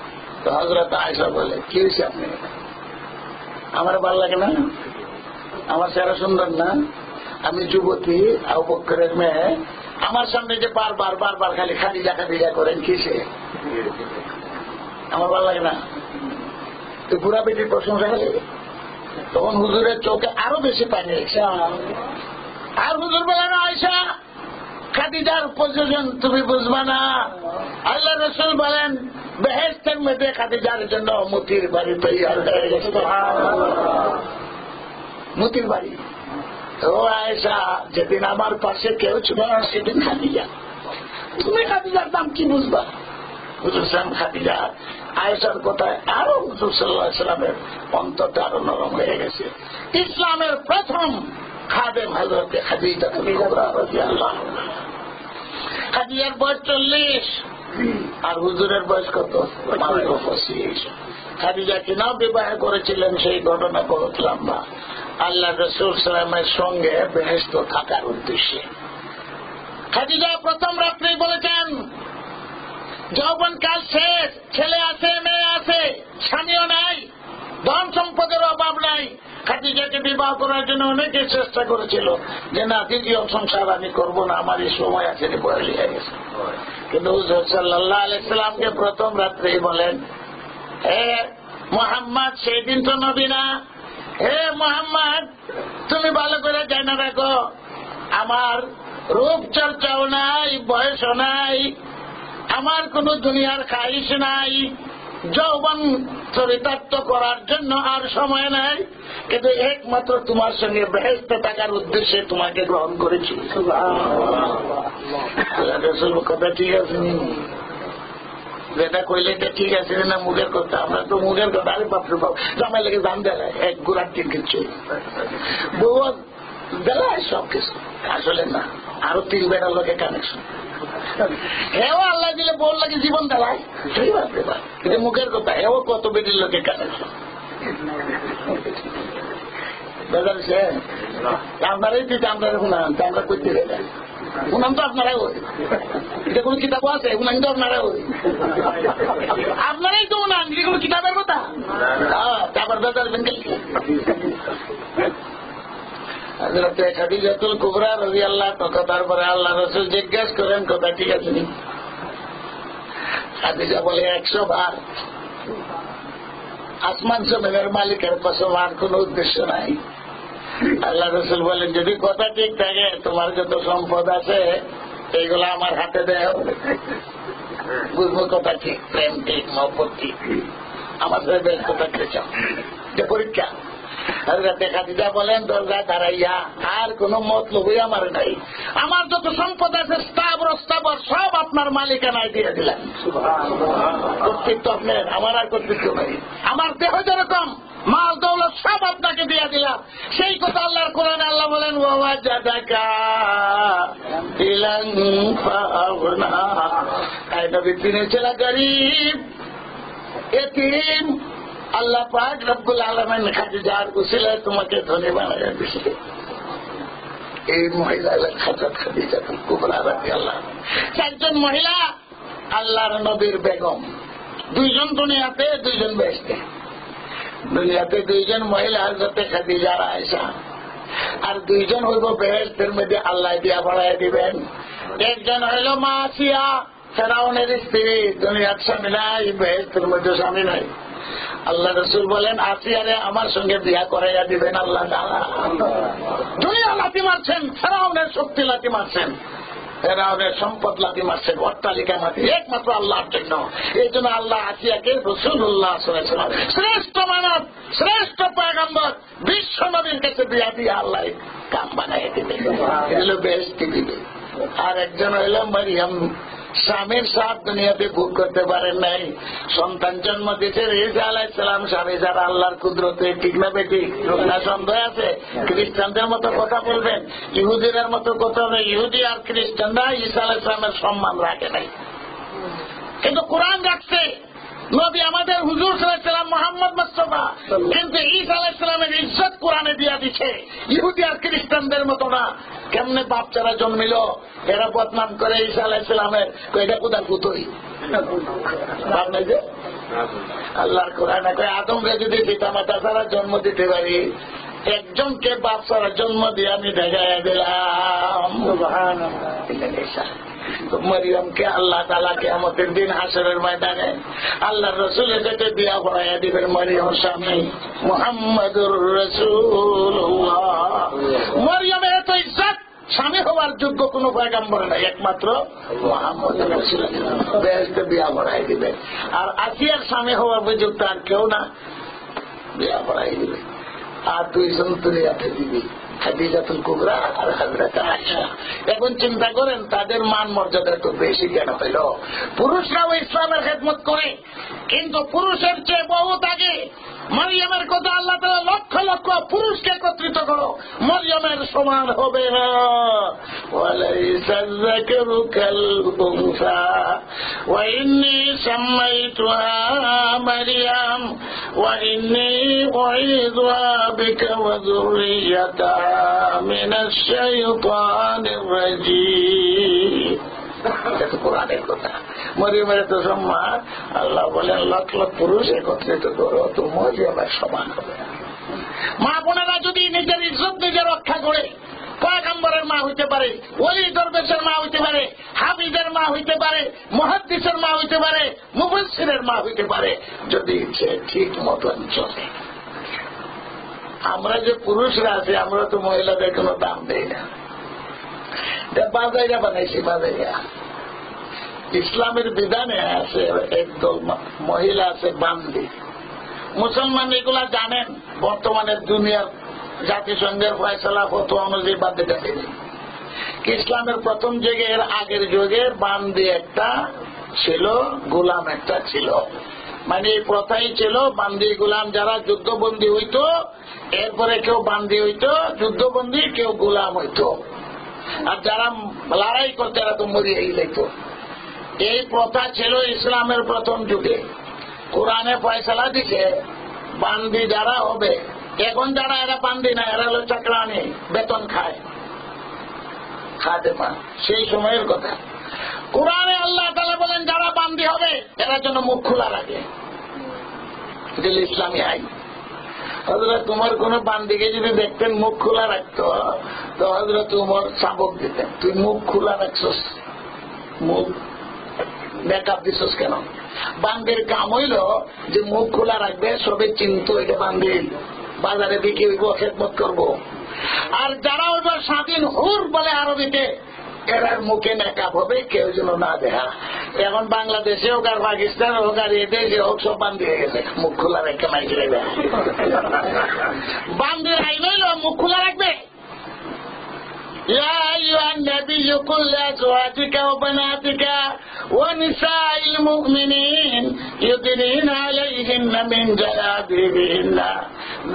তো হযরত আয়েশা বলে, কি হয়েছে আপনি? আমার ভালো লাগে না? আমার চেহারা সুন্দর না? আমি যুবতী, আবু বকরের মেয়ে, আমার সামনে যে বারবার খালি খাদিজা খাদিজা করেন, কিসে? আমার ভালো লাগে না? তো পুরা বেটির প্রশংসা হলে তখন হুজুরের চোখে আরো বেশি পানি এসেছে। আর হুজুর বলেন, আয়েশা খাদিজার পজিশন তুমি বুঝবা না। আল্লাহ রাসূল বলেন, বেহেশতের মধ্যে খাদিজার জন্য মতির বাড়ি তৈরি হয়ে গেছে। মতির বাড়ি। ও আয়েশা, যেদিন আমার পাশে কেউ ছিল না সেদিন খাদিজা। তুমি খাদিজার দাম কি বুঝবা? হুজুর সাহেব খাদিজা আয়েশার কথায় আরো হুজুর সাল্লাল্লাহু আলাইহি ওয়াসাল্লামের অন্তরটা আরো নরম হয়ে গেছে। ইসলামের প্রথম খাদেম হযরত খাদিজাতুল কুবরা রাদিয়াল্লাহু আনহা। খাদিজার বয়স 40 আর হুজুরের বয়স কত? 25। খাদিজা কিনা বিবাহ করেছিলেন সেই ঘটনা বহুত লম্বা। আল্লাহ রাসূল সাল্লাল্লাহু আলাইহি ওয়াসাল্লামের সঙ্গে বেহেশত থাকার উদ্দেশ্যে খাদিজা প্রথম রাত্রেই বলেছেন, যৌবনকাল শেষ, ছেলে আছে, মেয়ে আছে, স্বামীও নাই, ধন সম্পদের অভাব নাই। খাদিজাকে বিবাহ করার জন্য অনেকে চেষ্টা করেছিল যে না, দ্বিতীয় সংসার আমি করবো না, আমার এই সময় আছে, বয়স হয়ে গেছে। কিন্তু হুজুর সাল্লাল্লাহু আলাইহি ওয়াসাল্লামকে প্রথম রাত্রেই বলেন, হে মুহাম্মদ, সেই দিন তো নবী না, হে মুহাম্মদ তুমি ভালো করে জানা রাখো, আমার রূপ চর্চাও নাই, বয়সও নাই, আমার কোন দুনিয়ার খাইশ নাই, যৌবন চরিতার্থ করার জন্য আর সময় নাই, কিন্তু একমাত্র তোমার সঙ্গে বেহেশতে থাকার উদ্দেশ্যে তোমাকে গ্রহণ করেছি। কথা ঠিক আছে, যেটা কইলে এটা ঠিক আছে না মুখের কথা? আমরা তো মুখের কথা, আরে বাপরে বাপ, জামাই লেগে দাম দেয় এক গুড়ার তিন কিছু, বউ দেয় সব কিছু, আসলে না, আরো 3 বেটার লোকে কানেকশন। হেও আল্লাহ দিলে বল লাগে জীবন দেয়, সেই বাপরে বাপ, এটা মুখের কথা। হেও কত বেটির লোকে কানেকশন, বেজারছে আপনারাই দিতে, আমরা শুনান, আমরা করতে গেলে উনাম তো আপনারাই ওই, এটা কোন কিতাব আছে? উনান তো আপনারা ওই, আপনারাই তো উনান, এটা কোন কিতাবের কথা? আবার বেজার বেঙ্গল। হযরত খাদিজাতুল কুবরা রাদিয়াল্লাহু আনহা তারপরে আল্লাহ রাসূল জিজ্ঞাসা করেন, কথা ঠিক আছে নি? খাদিজা বলে 100 বার। আসমান জমিনের মালিকের কসম, আর কোন উদ্দেশ্য নাই। আল্লাহ রাসূল বলেন, যদি কথা ঠিক থাকে, তোমার যত সম্পদ আছে এইগুলো আমার হাতে দেয়, বুঝবো কথা ঠিক, প্রেম ঠিক, মহব্বত ঠিক, আমার সাথে ব্যস্ত থাকতে চাও, যে পরীক্ষা। হযরত খাদিজা বলেন, দরজা দাঁড়াইয়া আর কোন মতলবই আমার নাই, আমার যত সম্পদ আছে স্থাবর সব আপনার মালিকানায় দিয়ে দিলেন। কর্তৃত্ব আপনার, আমার আর কর্তৃত্ব নাই। আমার দেহ যেরকম, মাল দৌলত সব আপনাকে দিয়ে দিলাম। সেই কথা আল্লাহর কোরআনে আল্লাহ বলেন, ওয়াজাদাকা ইলান ফাগনা, এই নবী তিনি ছিলেন গরীব, এতিম। আল্লাহ পাক রব্বুল আলামিন খাদিজার উসিলায় তোমাকে ধনী বানায় দিয়েছে। এই মহিলা হলেন হযরত খাদিজাতুল কুবরা রাদিয়াল্লাহু আনহা। 4 জন মহিলা আল্লাহর নবীর বেগম, 2 জন দুনিয়াতে, 2 জন বেহেশতে। দুনিয়াতে 2 জন মহিলা হযরত খাদিজা আর আয়েশা, আর 2 জন হইব বেহেশতের মধ্যে আল্লাহ দিয়া বাড়ায় দিবেন। একজন হইল মা আসিয়া, ফেরাউনের স্ত্রী, দুনিয়ার স্বামী নাই, বেহেশতের মধ্যে স্বামী নাই। আল্লাহ রাসূল বলেন আসিয়ারে আমার সঙ্গে বিয়া করাইয়া দিবেন আল্লাহ তাআলা। দুনিয়া লাথি মারছেন, ফেরাউনের শক্তি লাথি মারছেন, ফেরাউনের সম্পদ লাথি মারছেন, অট্টালিকা মারছে একমাত্র আল্লাহর জন্য। এই জন্য আল্লাহ আসিয়াকে রাসূলুল্লাহ সাল্লাল্লাহু আলাইহি ওয়াসাল্লাম শ্রেষ্ঠ মানব, শ্রেষ্ঠ পয়গম্বর, বিশ্ব নবীর কাছে বিয়া দিয়ে আল্লাহ কাম বানাইয়া দিবেন। এগুলো বেহেশতি দিবে। আর একজন হইল মারিয়াম, স্বামীর সাথ দুনিয়াতে ভোগ করতে পারেন নাই, সন্তান জন্ম দিয়েছে ঈসা আলাইহিস সালাম স্বামী যারা আল্লাহর কুদরতে। ঠিক না বেঠিক? না সন্দেহ আছে? খ্রিস্টানদের মতো কথা বলবেন, ইহুদিদের মতো কথা বলবেন। ইহুদি আর খ্রিস্টানরা ঈসা আলাইহিস সালামের সম্মান রাখে নাই, কিন্তু কোরআন রাখছে। নবী আমাদের হুজুর সাল্লাল্লাহু আলাইহি ওয়াসাল্লাম মুহাম্মদ মুস্তাফা, কিন্তু ঈসা আলাইহিস সালামের ইজ্জত কোরআনে দিয়া দিছে, ইহুদি আর খ্রিস্টানদের মতো না। কেমনে বাচ্চারা জন্মিল, এরা বদনাম করে ঈসা আলাইহিস সালামের, এটা কোথার কুতই আল্লাহর কোরআনে কয় আদমকে যদি পিতা মাতা ছাড়া জন্ম দিতে পারি, একজনকে বাপ ছাড়া জন্ম দিয়ে আমি দেখাইয়া দিলাম। মরিয়মকে আল্লাহ তাআলা কিয়ামতের দিন হাসরের ময়দানে আল্লাহর রাসূলের সাথে বিয়া পড়াইয়া দিবেন মরিয়মের স্বামী মুহাম্মদুর রাসূলুল্লাহ। মরিয়মের এত ইজ্জত, স্বামী হওয়ার যোগ্য কোন পয়গম্বর নাই, একমাত্র মুহাম্মদুর রাসূলুল্লাহ। বেহেশতে বিয়া পড়াই দিবে। আর আসিয়ার স্বামী হওয়ার উপযুক্ত আর কেউ না, বিয়া পড়াই দিবে। আর 2 জন দুনিয়াতে দিবি, খাদিজাতুল কুবরা আর হযরত আয়েশা। এখন চিন্তা করেন তাদের মান মর্যাদা তো বেশি কেন পেল? পুরুষরাও ইসলামের খেদমত করে, কিন্তু পুরুষের চেয়ে বহুত আগে মরিয়মের কথা আল্লাহ তাআলা লক্ষ লক্ষ পুরুষকে একত্রিত করো, মরিয়মের সমান হবে না। ওয়ালাইসা যাকারু কাল উনসা ওয়া ইন্নী সামাইতুহা মারইয়াম ওয়া ইন্নী উঈযুহা বিকা ওয়া যুররিয়াতাহা মিনাশ শাইতানির রাজীম। এটা কোরআনের কথা। মরিয়মের তো সম্মান, আল্লাহ বলেন লাখ লাখ পুরুষ একত্রিত করো, তো মরিয়মের সমান হবে। মা বোনেরা যদি নিজের ইজ্জত নিজে রক্ষা করে, পয়গম্বরের মা হইতে পারে, ওলি দরবেশের মা হইতে পারে, হাফিজের মা হইতে পারে, মুহাদ্দিসের মা হইতে পারে, মুফাসসিরের মা হইতে পারে, যদি সে ঠিক মতন চলে। আমরা যে পুরুষরা আছি, আমরা তো মহিলাদের কোনো দাম দেই না, বাজাইরা বানাইছি, বাজাইরা। ইসলামের বিধানে আছে একদল মহিলা আছে বান্দি। মুসলমান এগুলা জানেন, বর্তমানে দুনিয়ার জাতিসংঘের ফয়সালা ফতোয়া অনুযায়ী বাদ দিতে। ইসলামের প্রথম যুগে, এর আগের যুগে বান্দি একটা ছিল, গোলাম একটা ছিল। মানে এই প্রথাই ছিল, বান্দি গোলাম যারা যুদ্ধবন্দী হইত, এরপরে কেউ বান্দি হইত, যুদ্ধবন্দী, কেউ গোলাম হইত। আর যারা লড়াই করতে এরা তো মরিয়াই যেত। এই প্রথা ছিল ইসলামের প্রথম যুগে। কোরআনে ফয়সালা দিছে বান্দি যারা হবে। এখন যারা এরা বান্দি না, এরা হলো চাকরানি, বেতন খায়, খাদেমা। সেই সময়ের কথা কোরআনে আল্লাহ তাআলা বলেন যারা বান্দি হবে এরা যেন মুখ খোলা রাখে। এটা ইসলামী আইন। হযরত তোমার কোন বান্দিকে যদি দেখতেন মুখ খোলা রাখতো, তো হযরত তোমার সাবক দিতেন, তুই মুখ খোলা রাখছস, মুখ মেকআপ দিছস কেন? বান্দির কাম হইল যে মুখ খোলা রাখবে, সবে চিন্ত এটা বান্দি, বাজারে বিক্রি হইব, খেদমত করবো। আর যারা হইব স্বাধীন হুর বলে আরবিতে, এরার মুখে মেকআপ হবে, কেউ যেন না দেখা। এখন বাংলাদেশে হোক আর পাকিস্তান হোক আর এদেশে হোক, সব বান্দি হয়ে গেছে, মুখ খোলা রেখে মাইকে দেবে। বান্দির আইন হইল মুখ খোলা রাখবে। يا أيها النبي قل لأزواجك وبناتك ونساء المؤمنين يدنين عليهن من جلابيبهن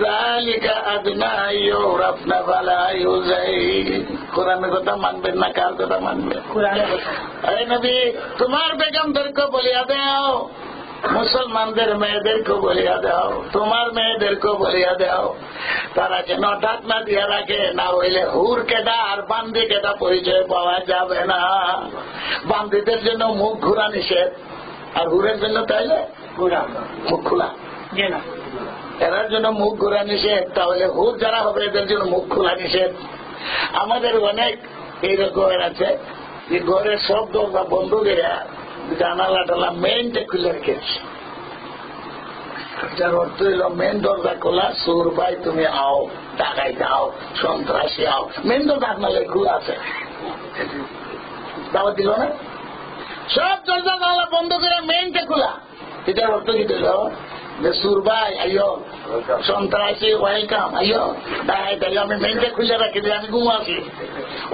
ذلك أدنى أن يعرفن فلا يؤذين। কোরআনের কথা মানবেন না, কার কথা মানবেন? এই নবী তোমার বেগমদেরকে বলিয়া দাও মুসলমানদের মেয়েদেরকে বলিয়া দাও, তোমার মেয়েদেরকে বলিয়া দাও, তারা যেন ডাক না দিয়া রাখে, না হইলে হুর কেটা আর বান্দি কেটা পরিচয় পাওয়া যাবে না। বান্দিদের জন্য মুখ ঘুরা নিষেধ, আর হুরের জন্য তাইলে মুখ খোলা, এরার জন্য মুখ ঘোরা নিষেধ। তাহলে হুর যারা হবে এদের জন্য মুখ খোলা নিষেধ। আমাদের অনেক এইরকমের আছে যে ঘরের সব দরজা বন্ধ করে জানালা টালা মেইনটা খুলে রেখেছে, যার অর্থ হইল মেন দরজা খোলা, সুর ভাই তুমি আও, টাকাই দাও, সন্ত্রাসী আও। মেন দরজা আপনার খোলা আছে, দাওয়া দিল না? সব দরজা জানালা বন্ধ করে মেইনটা খোলা, এটার অর্থ কি দিল যে সুর ভাই আইও, সন্ত্রাসী ওয়েলকাম আইও, তাই আমি মেইনটা খুলে রাখি দিই, আমি ঘুমো আছি।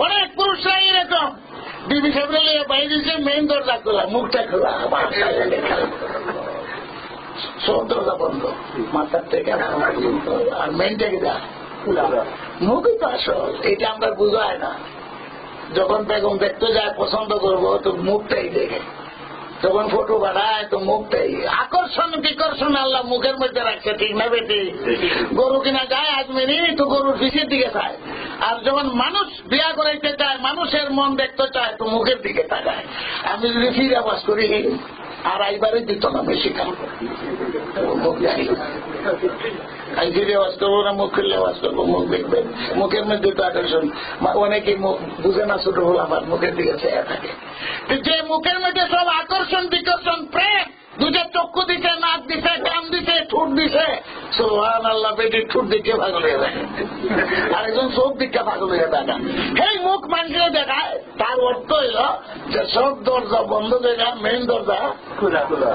অনেক পুরুষরা এরকম বিবি সাহেব বাইরে যে মেইন দরজা খোলা, মুখটা খোলা, সব দরজা বন্ধ মাথার থেকে আর মেইনটা কি দেয় মুখই তো আসল। এটা আমরা বুঝায় না। যখন বেগম দেখতে যায় পছন্দ করবো তো মুখটাই দেখে, যখন ফটো বানায় তো মুখটাই আকর্ষণ বিকর্ষণ আল্লাহ মুখের মধ্যে রাখছে, ঠিক না বেটি? গরু কিনা যায় আজমিনি তো গরুর পিছের দিকে চায়, আর যখন মানুষ বিয়া করাইতে চায়, মানুষের মন দেখতে চায় তো মুখের দিকে তাকায়। আমি যদি ফিরে আবাস করি আর এইবারে দিত না, বেশি কাম মুখ জানি আমি ফিরে আওয়াজ করবো না, মুখ খুললে আওয়াজ করবো, মুখ দেখবেন মুখের মধ্যে তো আকর্ষণ। অনেকে মুখ বুঝে না, ছোট হল আমার মুখের দিকে চেয়ে থাকে। যে মুখের মধ্যে সব আকর্ষণ বিকর্ষণ প্রেম, দুটো চক্ষু দিছে, নাক দিছে, কান দিছে, ঠোঁট দিছে, সুবহানাল্লাহ, বেটির ঠোঁট দিকে পাগল হয়ে যায়, আরেকজন চোখ দিকে পাগল হয়ে থাকে। সেই মুখ মানুষের দেখায়, তার অর্থ হইল যে সব দরজা বন্ধ দেখা, মেইন দরজা খোলা খোলা।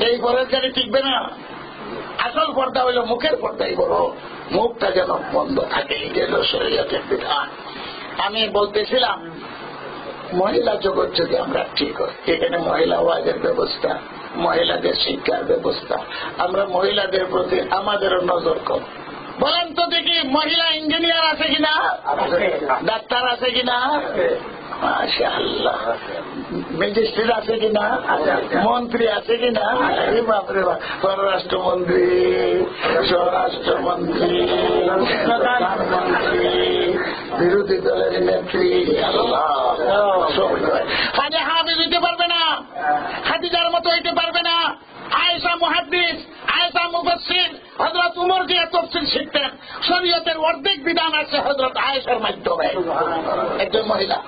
এই ঘরের জায়গায় টিকবে না। আসল পর্দা হইল মুখের পর্দাই বড়, মুখটা যেন বন্ধ থাকে, এটা শরীয়তের বিধান। আমি বলতেছিলাম মহিলা জগৎ যদি আমরা ঠিক হয়, এখানে মহিলা ওয়াজের ব্যবস্থা, মহিলাদের শিক্ষার ব্যবস্থা, আমরা মহিলাদের প্রতি আমাদেরও নজর কম। বলেন তো দেখি, মহিলা ইঞ্জিনিয়ার আছে কিনা, ডাক্তার আছে কিনা, মাশাআল্লাহ, ম্যাজিস্ট্রেট আছে কিনা, মন্ত্রী আছে কিনা, পররাষ্ট্রমন্ত্রী, স্বরাষ্ট্রমন্ত্রী, প্রধানমন্ত্রী, বিরোধী দলের নেত্রী, আল্লাহ কাজে হাফেজ হইতে পারবে না, খাদিজার মতো হইতে পারবে না, আয়েশা মুহাদ্দিস, আয়েশা মুফাসসির, হযরত উমর যে তাফসীর শিখতেন, শরীয়তের অর্ধেক বিধান আছে হযরত আয়েশার মাধ্যমে। একজন মহিলা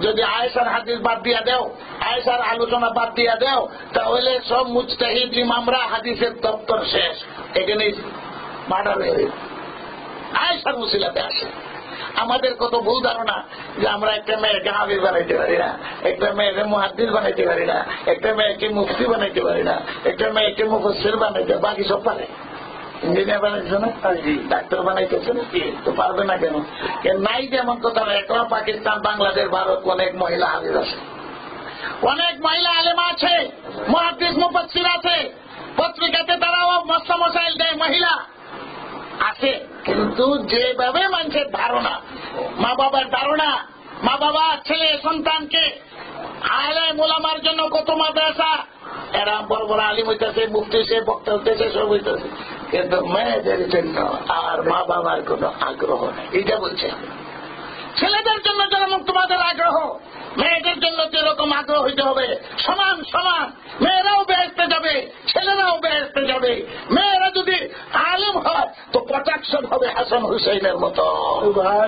যদি আয়েশার হাদিস বাদ দিয়া দেও, আয়েশার আলোচনা বাদ দিয়া দেও, তাহলে সব মুজতাহিদ ইমামরা হাদিসের দপ্তর শেষ, এখানে মার্ডার হয়ে গেল। আয়েশার মুসিলাতে আসে। আমাদের কত ভুল ধারণা যে আমরা একটা মেয়েকে হাফেজ বানাইতে পারি না, একটা মেয়েকে মুহাদ্দিস বানাইতে পারি না, একটা মেয়েকে মুফতি বানাইতে পারি না, একটা মেয়েকে মুফাসসির বানাইতে, বাকি সব পারে। ইঞ্জিনিয়ার বানাইতেছে না, ডাক্তার বানাইতেছে না, তো পারবে না কেন? নাই যেমন কথা না। এখন পাকিস্তান, বাংলাদেশ, ভারত অনেক মহিলা হাফেজ আছে, অনেক মহিলা আলেমা আছে, মুহাদ্দিস মুফাসসির আছে, পত্রিকাতে তারাও মশলা মশাইল দেয়, মহিলা আছে। কিন্তু যেভাবে মানুষের ধারণা, মা বাবার ধারণা, মা বাবা ছেলে সন্তানকে আলেম ওলামার জন্য কত মাদ্রাসা, এরা বড় বড় আলিম হইতেছে, মুফতি হইতেছে, বক্তা হইতেছে, সব হইতেছে, কিন্তু মেয়েদের জন্য আর মা বাবার কোন আগ্রহ নেই। এটা বলছে ছেলেদের জন্য যেরকম তোমাদের আগ্রহ, মেয়েদের জন্য যেরকম আগ্রহ হইতে হবে, সমান সমান। মেয়েরাও বেহেশতে যাবে, ছেলেরাও বেহেশতে যাবে। মেয়েরা যদি আলেম হয় তো প্রোটেকশন হবে হাসান হুসাইনের মতো,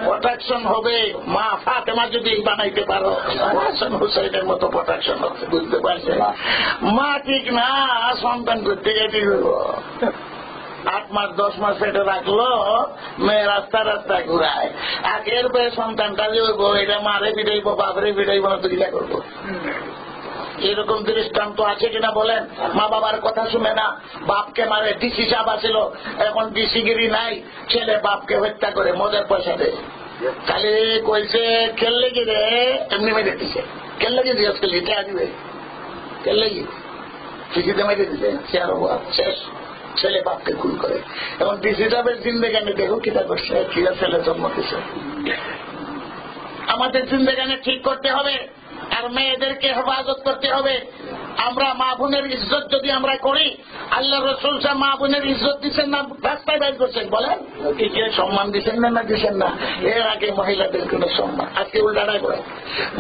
প্রোটেকশন হবে। মা ফাতেমা যদি বানাইতে পারো, হাসান হুসাইনের মতো প্রোটেকশন হবে। বুঝতে পারছে? মা ঠিক না, সন্তান করতে গেছি 8 মাস 10 মাস পেটে রাখলো, মেয়ে রাস্তা রাস্তায় ঘুরায়, আগের পেয়ে সন্তানটা যে এটা মারে ফিরাইব, বাপরে ফিরাইব না, তো কিনা করবো? এরকম দৃষ্টান্ত আছে কিনা বলেন? মা বাবার কথা শুনে না, বাপকে মারে। ডিসি সাহেব আছিল, এখন ডিসিগিরি নাই, ছেলে বাপকে হত্যা করে মদের পয়সা দেয়। খালি কইছে খেললে কি রে, এমনি মেরে দিছে। খেললে কি জিজ্ঞেস করলি, কে আসবে? খেললে কি ডিসিতে মেরে দিছে, সে আরো শেষ। ছেলে বাপকে খুন করে। এবং ডিসি সাহেবের জিন্দেগানে দেখো কিটা করছে, কিরা ছেলে জন্ম দিছে। আমাদের জিন্দেগানে ঠিক করতে হবে, আর মেয়েদেরকে হেফাজত করতে হবে। আমরা মা বোনের ইজ্জত যদি আমরা করি, আল্লাহ রসুল সাহেব মা বোনের ইজ্জত দিচ্ছেন না রাস্তায় বাইর করছেন? বলেন সম্মান দিচ্ছেন না দিচ্ছেন না? এর আগে মহিলাদের কোন সম্মান, আজকে উল্টাটাই করে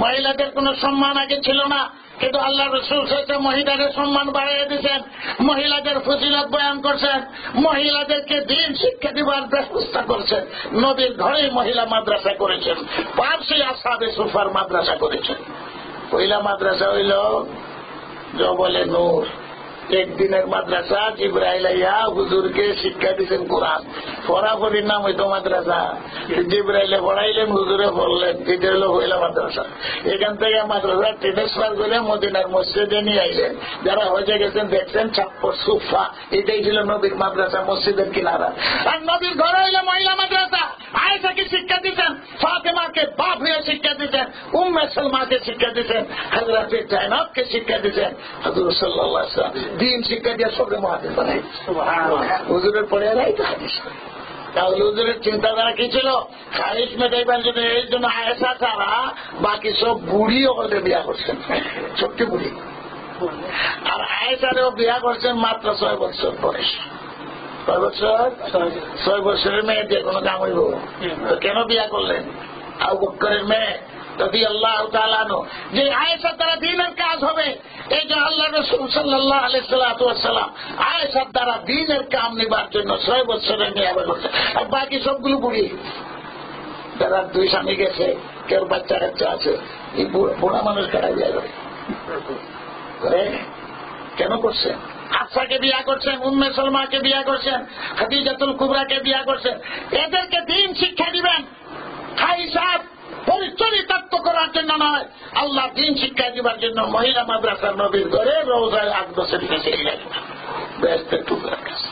মহিলাদের কোন সম্মান আগে ছিল না, কিন্তু আল্লাহ রসুল সাহেব মহিলাদের সম্মান বাড়িয়ে দিচ্ছেন, মহিলাদের ফজিলত বয়ান করছেন, মহিলাদেরকে দিন শিক্ষা দিবার ব্যবস্থা করছেন। নবীর ঘরে মহিলা মাদ্রাসা করেছেন, পার্শ্বে আসহাবে সুফার মাদ্রাসা করেছেন। পয়লা মাদ্রাসা হইল জবলে নূর, একদিনের মাদ্রাসা। জিবরাইল আইয়া হুজুরকে শিক্ষা দিচ্ছেন কোরআন, পড়াপড়ির নাম হইতো মাদ্রাসা। জিবরাইলে পড়াইলেন, হুজুরে পড়লেন, এটা হলো পয়লা মাদ্রাসা। এখান থেকে মাদ্রাসা ট্রান্সফার করে মদিনার মসজিদে নিয়ে আইলেন। যারা হয়ে গেছেন দেখছেন ছাপ্পর সুফা, এটাই ছিল নবীর মাদ্রাসা, মসজিদের কিনারা। আর নবীর ঘরে হইল মহিলা মাদ্রাসা। আয়েশাকে শিক্ষা দিচ্ছেন, ফাতেমাকে বাপ হয়ে শিক্ষা দিচ্ছেন, উম্মে সালমাকে শিক্ষা দিচ্ছেন, হযরত জায়নাবকে শিক্ষা দিচ্ছেন। হুজুর সাল্লাল্লাহু আলাইহি ওয়াসাল্লাম দিন শিক্ষা দিয়ে সবরে মুহাদ্দিস বানাই হুজুরের পড়ে রাইতো হাদিস। তাহলে হুজুরের চিন্তাধারা কি ছিল? খারিজ মেটাইবার জন্য, এই জন্য আয়েশা ছাড়া বাকি সব বুড়ি ওদের বিয়া করছেন, ছোট্ট বুড়ি। আর আয়েশারেও বিয়া করছেন মাত্র 6 বছর বয়স। 6 বছর? 6 বছরের মেয়ে দিয়ে কোনো কাম হইব? তো কেন বিয়া করলেন? আবু বকরের মেয়ে রাদিয়াল্লাহু তাআলা আনহু, যে আয়েশার দ্বারা দ্বীনের কাজ হবে, এই যে আল্লাহ রাসূল সাল্লাল্লাহু আলাইহি ওয়াসাল্লাম আয়েশার দ্বারা দ্বীনের কাম নিবার জন্য 6 বছরের মেয়ে আবার করছে। আর বাকি সবগুলো বুড়ি, যারা 2 স্বামী গেছে, কেউ বাচ্চা কাচ্চা আছে, এই বুড়া মানুষ কারা বিয়া করে? কেন করছেন? হাফসাকে বিয়া করছেন, উম্মে সালমাকে বিয়া করছেন, খাদিজাতুল কুবরাকে বিয়া করছেন। এদেরকে দ্বীন শিক্ষা দিবেন, খাইসাত পরিচরিতার্থ করার জন্য নয়, আল্লাহ দ্বীন শিক্ষা দিবার জন্য। মহিলা মাদ্রাসার নবীর ঘরে রওজায় আকদসের কাছে বেহেশতের টুকরার কাছে।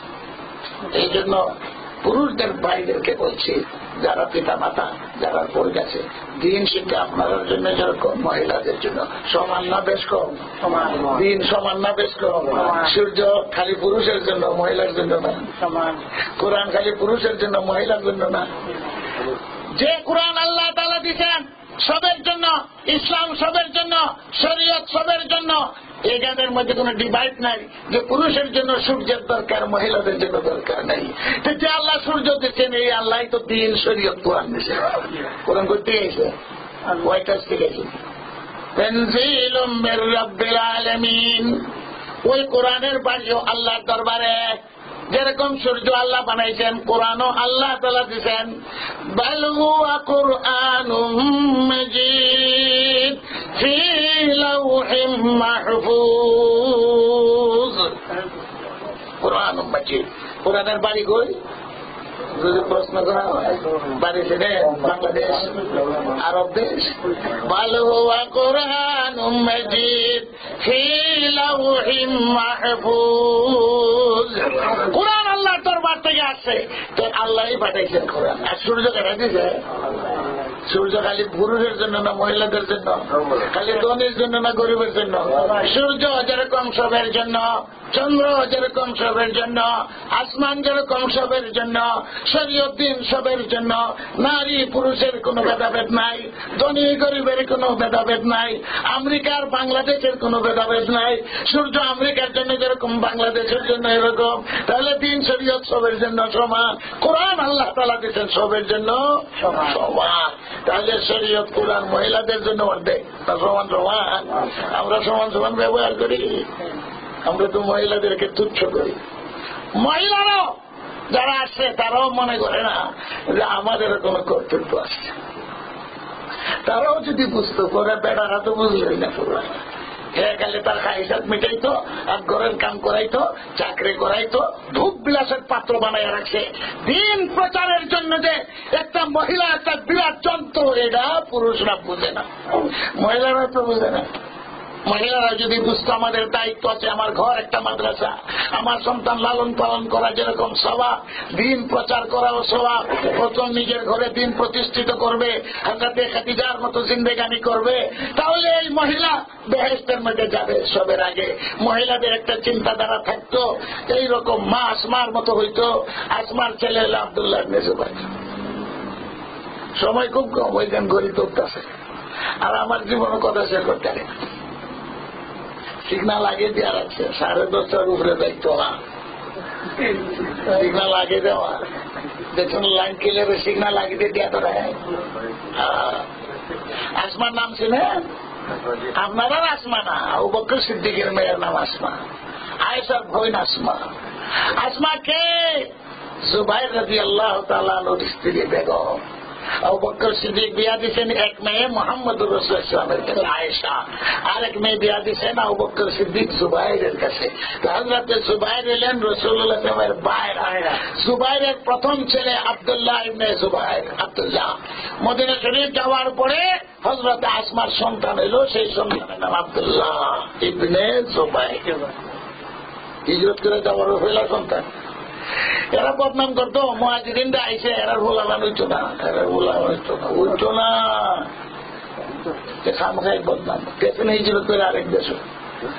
এই জন্য পুরুষদের ভাইদেরকে বলছি, যারা পিতা মাতা, যারা পড়ে গেছে, দ্বীন শিক্ষা আপনাদের জন্য যেরকম মহিলাদের জন্য সমান না বেশ কম? দ্বীন সমান না বেশ কম? সূর্য খালি পুরুষের জন্য, মহিলার জন্য না। কোরআন খালি পুরুষের জন্য, মহিলার জন্য না। যে কোরআন আল্লাহ তাআলা দিয়েছেন সবের জন্য, ইসলাম সবের জন্য, শরীয়ত সবের জন্য, এখানের মধ্যে কোন ডিভাইড নাই যে পুরুষের জন্য সূর্যের দরকার, মহিলাদের জন্য দরকার নাই। তো যে আল্লাহ সূর্য দিচ্ছেন, এই আল্লাহ তো দ্বীন শরীয়ত কোরআন দিয়েছে। কোরআন করতে গেছে কয়টা শিখেছে? তানজিলুম মির রাব্বিল আলামিন। ওই কোরআনের বাণীও আল্লাহর দরবারে। যেরকম সূর্য আল্লাহ বানাইছেন, কোরআনও আল্লাহ তাআলা দিয়েছেন। বাল হুয়া কুরআনুম মাজিদ ফি লাওহিম মাহফুজ। কুরআনুম মাজিদ, কোরআনের বাড়ি কই? যদি প্রশ্ন করা হয়, বাড়ি ছেড়ে বাংলাদেশ, আরব দেশ। বাল হুয়া কুরআনুম মাজিদ ফি লাওহিম মাহফুজ। কোরআন আল্লাহর দরবার থেকে আসছে, তো আল্লাহই পাঠাইছেন কোরআন। আর সূর্য কেটে দিয়েছে? সূর্য খালি পুরুষের জন্য না মহিলাদের জন্য? খালি ধনীর জন্য না গরিবের জন্য? সূর্য যেরকম সবের জন্য, চন্দ্র যেরকম সবের জন্য, আসমান যেরকম সবের জন্য, শরীয়ত দ্বীন সবের জন্য। নারী পুরুষের কোনো ভেদাভেদ নাই, ধনী গরিবের কোনো ভেদাভেদ নাই, আমেরিকার বাংলাদেশের কোনো ভেদাভেদ নাই। সূর্য আমেরিকার জন্য যেরকম বাংলাদেশের জন্য এরকম। তাহলে দ্বীন শরীয়ত সবের জন্য সমান। কোরআন আল্লাহ তাআলা দিয়েছেন সবের জন্য সমান। তাহলে শরীয়ত কোরআন মহিলাদের জন্য অর্ধেক না সমান সমান? আমরা সমান সমান ব্যবহার করি? আমরা তো মহিলাদেরকে তুচ্ছ করি। মহিলারাও যারা আসছে তারাও মনে করে না যে আমাদের কোনো কর্তব্য আছে। তারাও যদি বুঝতো, করে বেড়ারা তো বুঝলই না। গেলে তার খাইসাত মিটাইতো, আর ঘরের কাম করাইতো, চাকরি করাইতো, ধূপ বিলাসের পাত্র বানাইয়া রাখছে। দিন প্রচারের জন্য যে একটা মহিলা একটা বিরাট যন্ত্র, এটা পুরুষরা বুঝে না, মহিলারা তো বুঝে না। মহিলারা যদি বুঝতো আমাদের দায়িত্ব আছে, আমার ঘর একটা মাদ্রাসা, আমার সন্তান লালন পালন করা যেরকম স্বভাব, দিন প্রচার করাও স্বভাব, প্রথম নিজের ঘরে দিন প্রতিষ্ঠিত করবে, হযরত খাদিজার মতো জিন্দেগানি করবে, তাহলে এই মহিলা বেহেশতের মধ্যে যাবে। সবের আগে মহিলাদের একটা চিন্তাধারা থাকতো, এইরকম মা আসমার মতো হইতো। আসমার ছেলে হলো আব্দুল্লাহ ইবনে জুবাইর। সময় খুব কম, ওইখান ঘড়ি তোপতেছে, আর আমার জীবনের কথা শেষ করতে পারে। সিগনাল আগে দেওয়া রাখছে 10:30 উপরে দায়িত্ব না সিগনাল আগে দেওয়া দেখুন লাইন ক্লিয়ারের সিগনাল আগে দেওয়া তো রায় আসমার নাম ছিলেন আপনারা আসমা না আবু বকর সিদ্দিকের মেয়ের নাম আসমা আয়েশার বোন আসমা আসমা কে জুবাইর রাদিয়াল্লাহু তাআলা আনহুর স্ত্রী বেগম আবু বকর সিদ্দিক বিয়া দিয়েছেন এক মেয়ে মুহাম্মদুর রাসূলুল্লাহ সাল্লাল্লাহু আলাইহি ওয়াসাল্লামের কাছে আয়েশা আর এক মেয়ে বিয়া দিয়েছেন আবু বকর সিদ্দিক জুবাইরের কাছে হযরত জুবাইর এলেন রাসূলুল্লাহ সাল্লাল্লাহু আলাইহি ওয়াসাল্লামের ভাই জুবাইরের প্রথম ছেলে আব্দুল্লাহ ইবনে জুবাইর আব্দুল্লাহ মদিনা শরীফ যাওয়ার পরে হযরত আসমার সন্তান এলো সেই সন্তানের নাম আব্দুল্লাহ ইবনে জুবাইর হিজরত করে যাওয়ার ফেলা সন্তান এরা বদনাম করতো মুহাজিরিনরা আইসে এরা ভোলাবান হইতো না উঠতো না খামখাই বদনাম পেছনে হিজরত করে আরেক দেশ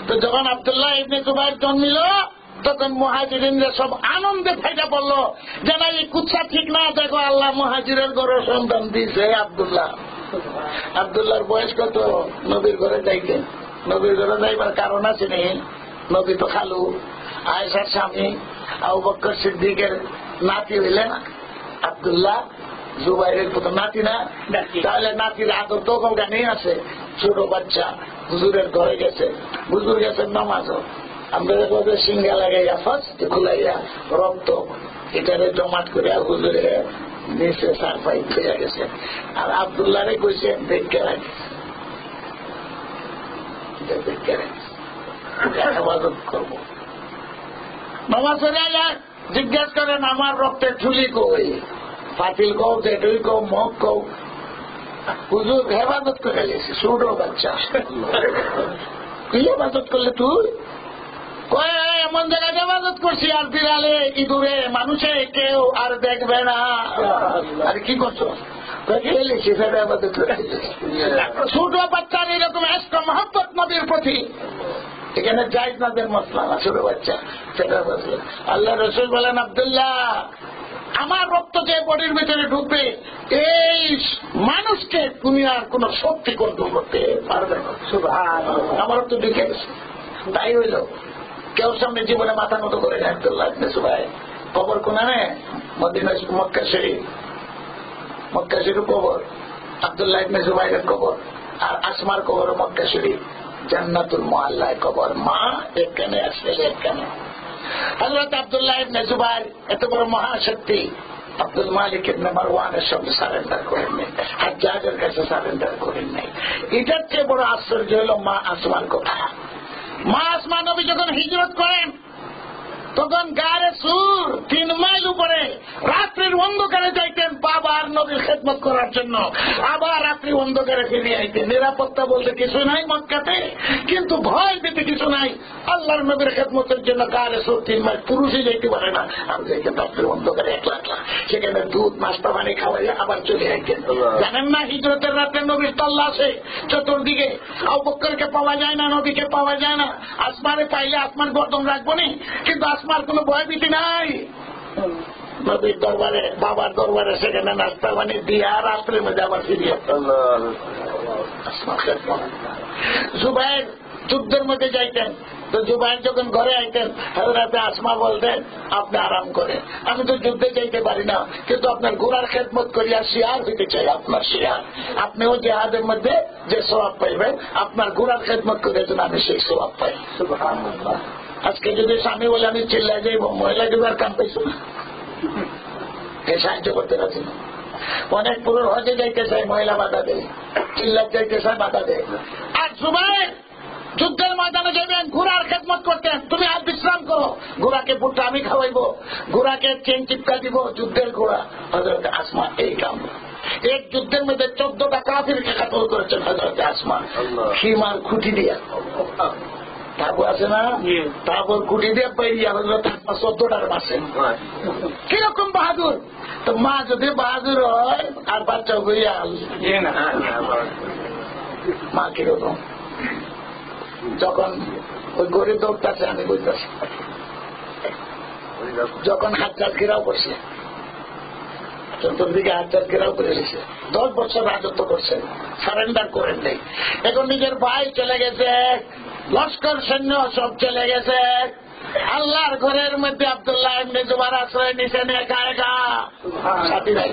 তো যখন আব্দুল্লাহ ইবনে জুবাইর জন্মিল তখন মুহাজিরিনরা সব আনন্দে ফাইটা পড়লো যে না এই কুচ্ছা ঠিক না দেখো আল্লাহ মুহাজিরের ঘরে সন্তান দিয়েছে আব্দুল্লাহ আব্দুল্লাহর বয়স কত নবীর ঘরে যাইতেন নবীর ঘরে যাইবার কারণ আছে নি নবী তো খালু আয়েশার স্বামী আবু বকর সিদ্দিকের নাতি হইলেন আব্দুল্লাহ জুবাইরের প্রথম নাতি না তাহলে নাতির আদর তো ওখানে আছে ছোট বাচ্চা হুজুরের ঘরে গেছে হুজুর গেছে নামাজও আমরা সিঙ্গা লাগাইয়া ফার্স্ট খুলাইয়া রক্ত এটারে জমাট করে হুজুরে নিচে সারফাই ফিরে গেছে আর আব্দুল্লাহরে কইছে দেখে রাখি দেখে রাখি হেফাজত করবো নামাজ জিজ্ঞাসা করেন আমার রক্তের ঝুলি কই ফাতিল কও জেটুই কও মগ কও হুজুর হেফাজত করে গেছি ছোট বাচ্চা কি হেফাজত করলে তুই কয় এমন জায়গায় হেফাজত করছি আর বিড়ালে ইঁদুরে মানুষে কেউ আর দেখবে না আর কি করছো ছোট বাচ্চার এরকম এস্ক মহব্বত নবীর প্রতি এখানে জায়েজ না দেন মশলা না ছোট বাচ্চা সেটা বললেন আল্লাহ রসুল বলেন আব্দুল্লাহ আমার রক্ত যে বডির ভিতরে ঢুকবে এই মানুষকে দুনিয়ার কোন শক্তি কন্ট্রোল করতে পারবে না আমার তো ঢুকে গেছে তাই হইল কেউ সামনে জীবনে মাথা মতো করে নেয় আব্দুল্লাহ ইবনে জুবাইর কবর কোনানে মদিনা মক্কা শরীফ কবর আব্দুল্লাহ ইবনে জুবাইরের কবর আর আসমার কবর মক্কা শরীফ জান্নাতুল মুআল্লায় কবর মা এখানে আসলে এখানে হযরত আব্দুল্লাহ ইবনে জুবাইর এত বড় মহাশক্তি আব্দুল মালিক ইবনে মারওয়ানের সঙ্গে সারেন্ডার করেন নাই হাজ্জাজের কাছে সারেন্ডার করেন নাই এটার চেয়ে বড় আশ্চর্য হল মা আসমান কথা মা আসমান নবী যখন হিজরত করেন তখন গায়ে সুর 3 মাইল উপরে রাত্রির অন্ধকারে যাইতেন বাবার নবীর খেদমত করার জন্য আবার রাত্রি অন্ধকারে ফিরে আইতেন নিরাপত্তা বলতে কিছু নাই মক্কাতে কিন্তু ভয় পেতে কিছু নাই আল্লাহর নবীর খেদমতের জন্য গায়ে সুর 3 মাইল পুরুষই যাইতে পারে না আমি যাইতেন রাত্রির অন্ধকারে একলা একলা সেখানে দুধ নাস্তা পানি খাওয়াইয়া আবার চলে আইতেন জানেন না হিজরতের রাত্রে নবীর তল্লা আছে চতুর্দিকে আবু বকরকে পাওয়া যায় না নবীকে পাওয়া যায় না আসমানে পাইলে আসমান গর্দন রাখবো নি কিন্তু আসমার কোন ভয়ভীতি নাই নবীর দরবারে বাবার দরবারে সেখানে নাস্তা পানি দিয়া রাত্রের মধ্যে আবার ফিরিয়ে জুবাইর যুদ্ধের মধ্যে যাইতেন তো জুবাইর যখন ঘরে আইতেন হযরতে আসমা বলতেন আপনি আরাম করেন আমি তো যুদ্ধে যাইতে পারি না কিন্তু আপনার ঘোড়ার খেদমত করিয়া শিয়ার হইতে চাই আপনার শিয়ার আপনিও জেহাদের মধ্যে যে সওয়াব পাইবেন আপনার ঘোড়ার খেদমত করে যেন আমি সেই সওয়াব পাই সুবহানাল্লাহ আজকে যদি স্বামী বলে আমি চিল্লাই যাইব মহিলা যুগার কাম পাইছো না সাহায্য করতে পারছি না অনেক পুরুষ হজে যাইতে চাই মহিলা বাধা দেয় চিল্লার যাইতে চায় বাধা দেয় আর জুবাইর যুদ্ধের ময়দানে যাবেন ঘোড়ার খেদমত করতেন তুমি আর বিশ্রাম করো ঘোড়াকে ভুট্টা আমি খাওয়াইবো ঘোড়াকে চেন চিপকা দিব যুদ্ধের ঘোড়া হযরতে আসমা এই কাম এক যুদ্ধের মধ্যে 14টা কাফিরকে কাতল করেছেন হযরতে আসমা সীমার খুঁটি দিয়া তারপর আছে না তারপর কুটি দিয়ে পাইয়া 14টার মাসে কিরকম বাহাদুর তো মা যদি বাহাদুর হয় আর বাচ্চা হইয়া মা কিরকম যখন ওই গরিব দৌড়টাছে আমি বুঝতেছি যখন হাজার ঘেরাও করছে চতুর্দিকে হাজার ঘেরাও করে এসেছে 10 বছর রাজত্ব করছেন সারেন্ডার করেন নেই এখন নিজের ভাই চলে গেছে লস্কর সৈন্য সব চলে গেছে। আল্লাহর ঘরের মধ্যে আব্দুল্লাহ ইবনে জুবাইর আশ্রয় নিছেন একা একা, সাথী নাই,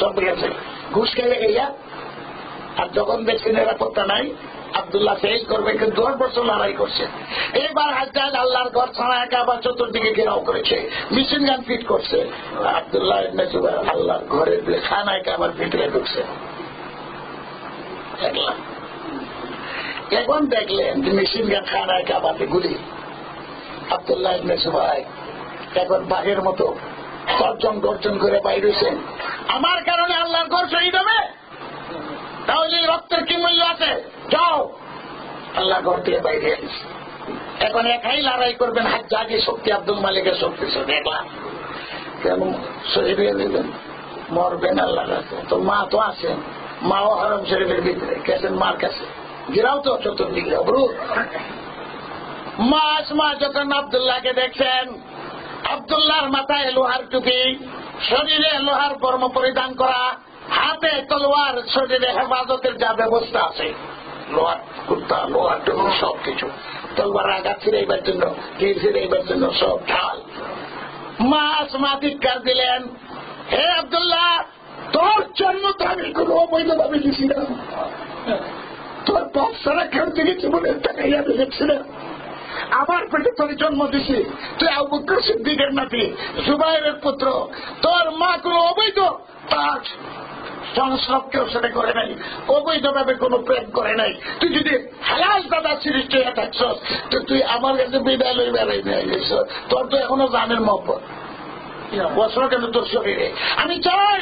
সব গেছে ঘুষ খেয়ে গিয়া। আর যখন দেখছি নিরাপত্তা নাই, আব্দুল্লাহ ফেল করবে, কিন্তু 10 বছর লড়াই করছে। এবার হাজ্জাজ আল্লাহর ঘর ছাড়া একা আবার চতুর্দিকে ঘেরাও করেছে, মেশিন গান ফিট করছে। আব্দুল্লাহ ইবনে জুবাইর আল্লাহর ঘরের খানায় আবার ভিতরে ঢুকছে। এখন দেখলেন যে মেশিন গান খানায় কাবাতে গুলি। আব্দুল্লাহ ইবনে জুবাইর এখন বাঘের মতো গর্জন করে বাইর হয়েছেন, আমার কারণে আল্লাহর ঘর শহীদ হবে, তাহলে রক্তের কি মূল্য আছে, যাও। আল্লাহ ঘর থেকে বাইরে আসছে। এখন একাই লড়াই করবেন, হাজ্জাজের শক্তি আব্দুল মালিকের শক্তি দেখলাম কেমন শহীদ হয়ে দিলেন, মরবেন আল্লাহর কাছে। তো মা তো আছেন, মাও হরম শরীফের ভিতরে গেছেন মার কাছে, গিরাও তো চতুর্দিকে অবরোধ। মা আসমা যখন আব্দুল্লাহকে দেখছেন, আব্দুল্লাহর মাথায় লোহার টুপি, শরীরে লোহার বর্ম পরিধান করা, হাতে তলোয়ার, শরীরে হেফাজতের যা ব্যবস্থা আছে, লোহার কুর্তা, লোহার টুপি, সবকিছু, তলোয়ার আঘাত ফিরাইবার জন্য, তীর ফিরাইবার জন্য সব ঢাল। মা আসমা ধিক্কার দিলেন, হে আব্দুল্লাহ, তোর জন্ম তো আমি কোনো অবৈধভাবে দিছি না, তোর বাপ সারা খেলতে গেছে বলে টাকাইয়া দেখছি না, আমার পেটে তোর জন্ম দিছি, তুই আবু বকর সিদ্দিকের নাতি, জুবাইরের পুত্র, তোর মা কোনো অবৈধ তার সংস্রব কেউ সাথে করে নাই, অবৈধভাবে কোনো প্রেম করে নাই। তুই যদি হালাল দাদা সৃষ্টি হয়ে থাকছস, তো তুই আমার কাছে বিদায় লই বেড়াই নিয়ে গেছ, তোর তো এখনো জানের মহব্বত বছর কেন তোর শরীরে। আমি চাই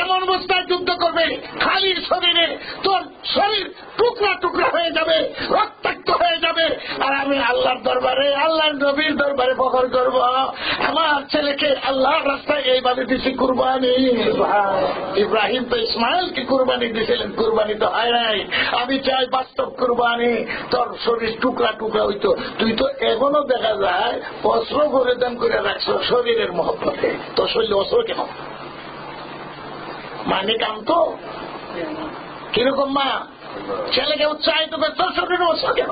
এমন অবস্থায় যুদ্ধ করবে, খালি শরীরে তোর শরীর টুকরা টুকরা হয়ে যাবে, রক্তাক্ত হয়ে যাবে, আর আমি আল্লাহর দরবারে, আল্লাহর নবীর দরবারে ফখর করব, আমার ছেলেকে আল্লাহর রাস্তায় এইভাবে দিছি কুরবানি। ইব্রাহিম তো ইসমাইলকে কুরবানি দিয়েছিলেন, কুরবানি তো হয় নাই। আমি চাই বাস্তব কুরবানি, তোর শরীর টুকরা টুকরা হইতো। তুই তো এখনো দেখা যায় অস্ত্র পরিধান করে রাখছ শরীরের মহব্বতে, তোর শরীরে অস্ত্র কেন? মানে কাম তো কিরকম মা ছেলেকে উৎসাহিত করছ, শরীরে অস্ত্র কেন?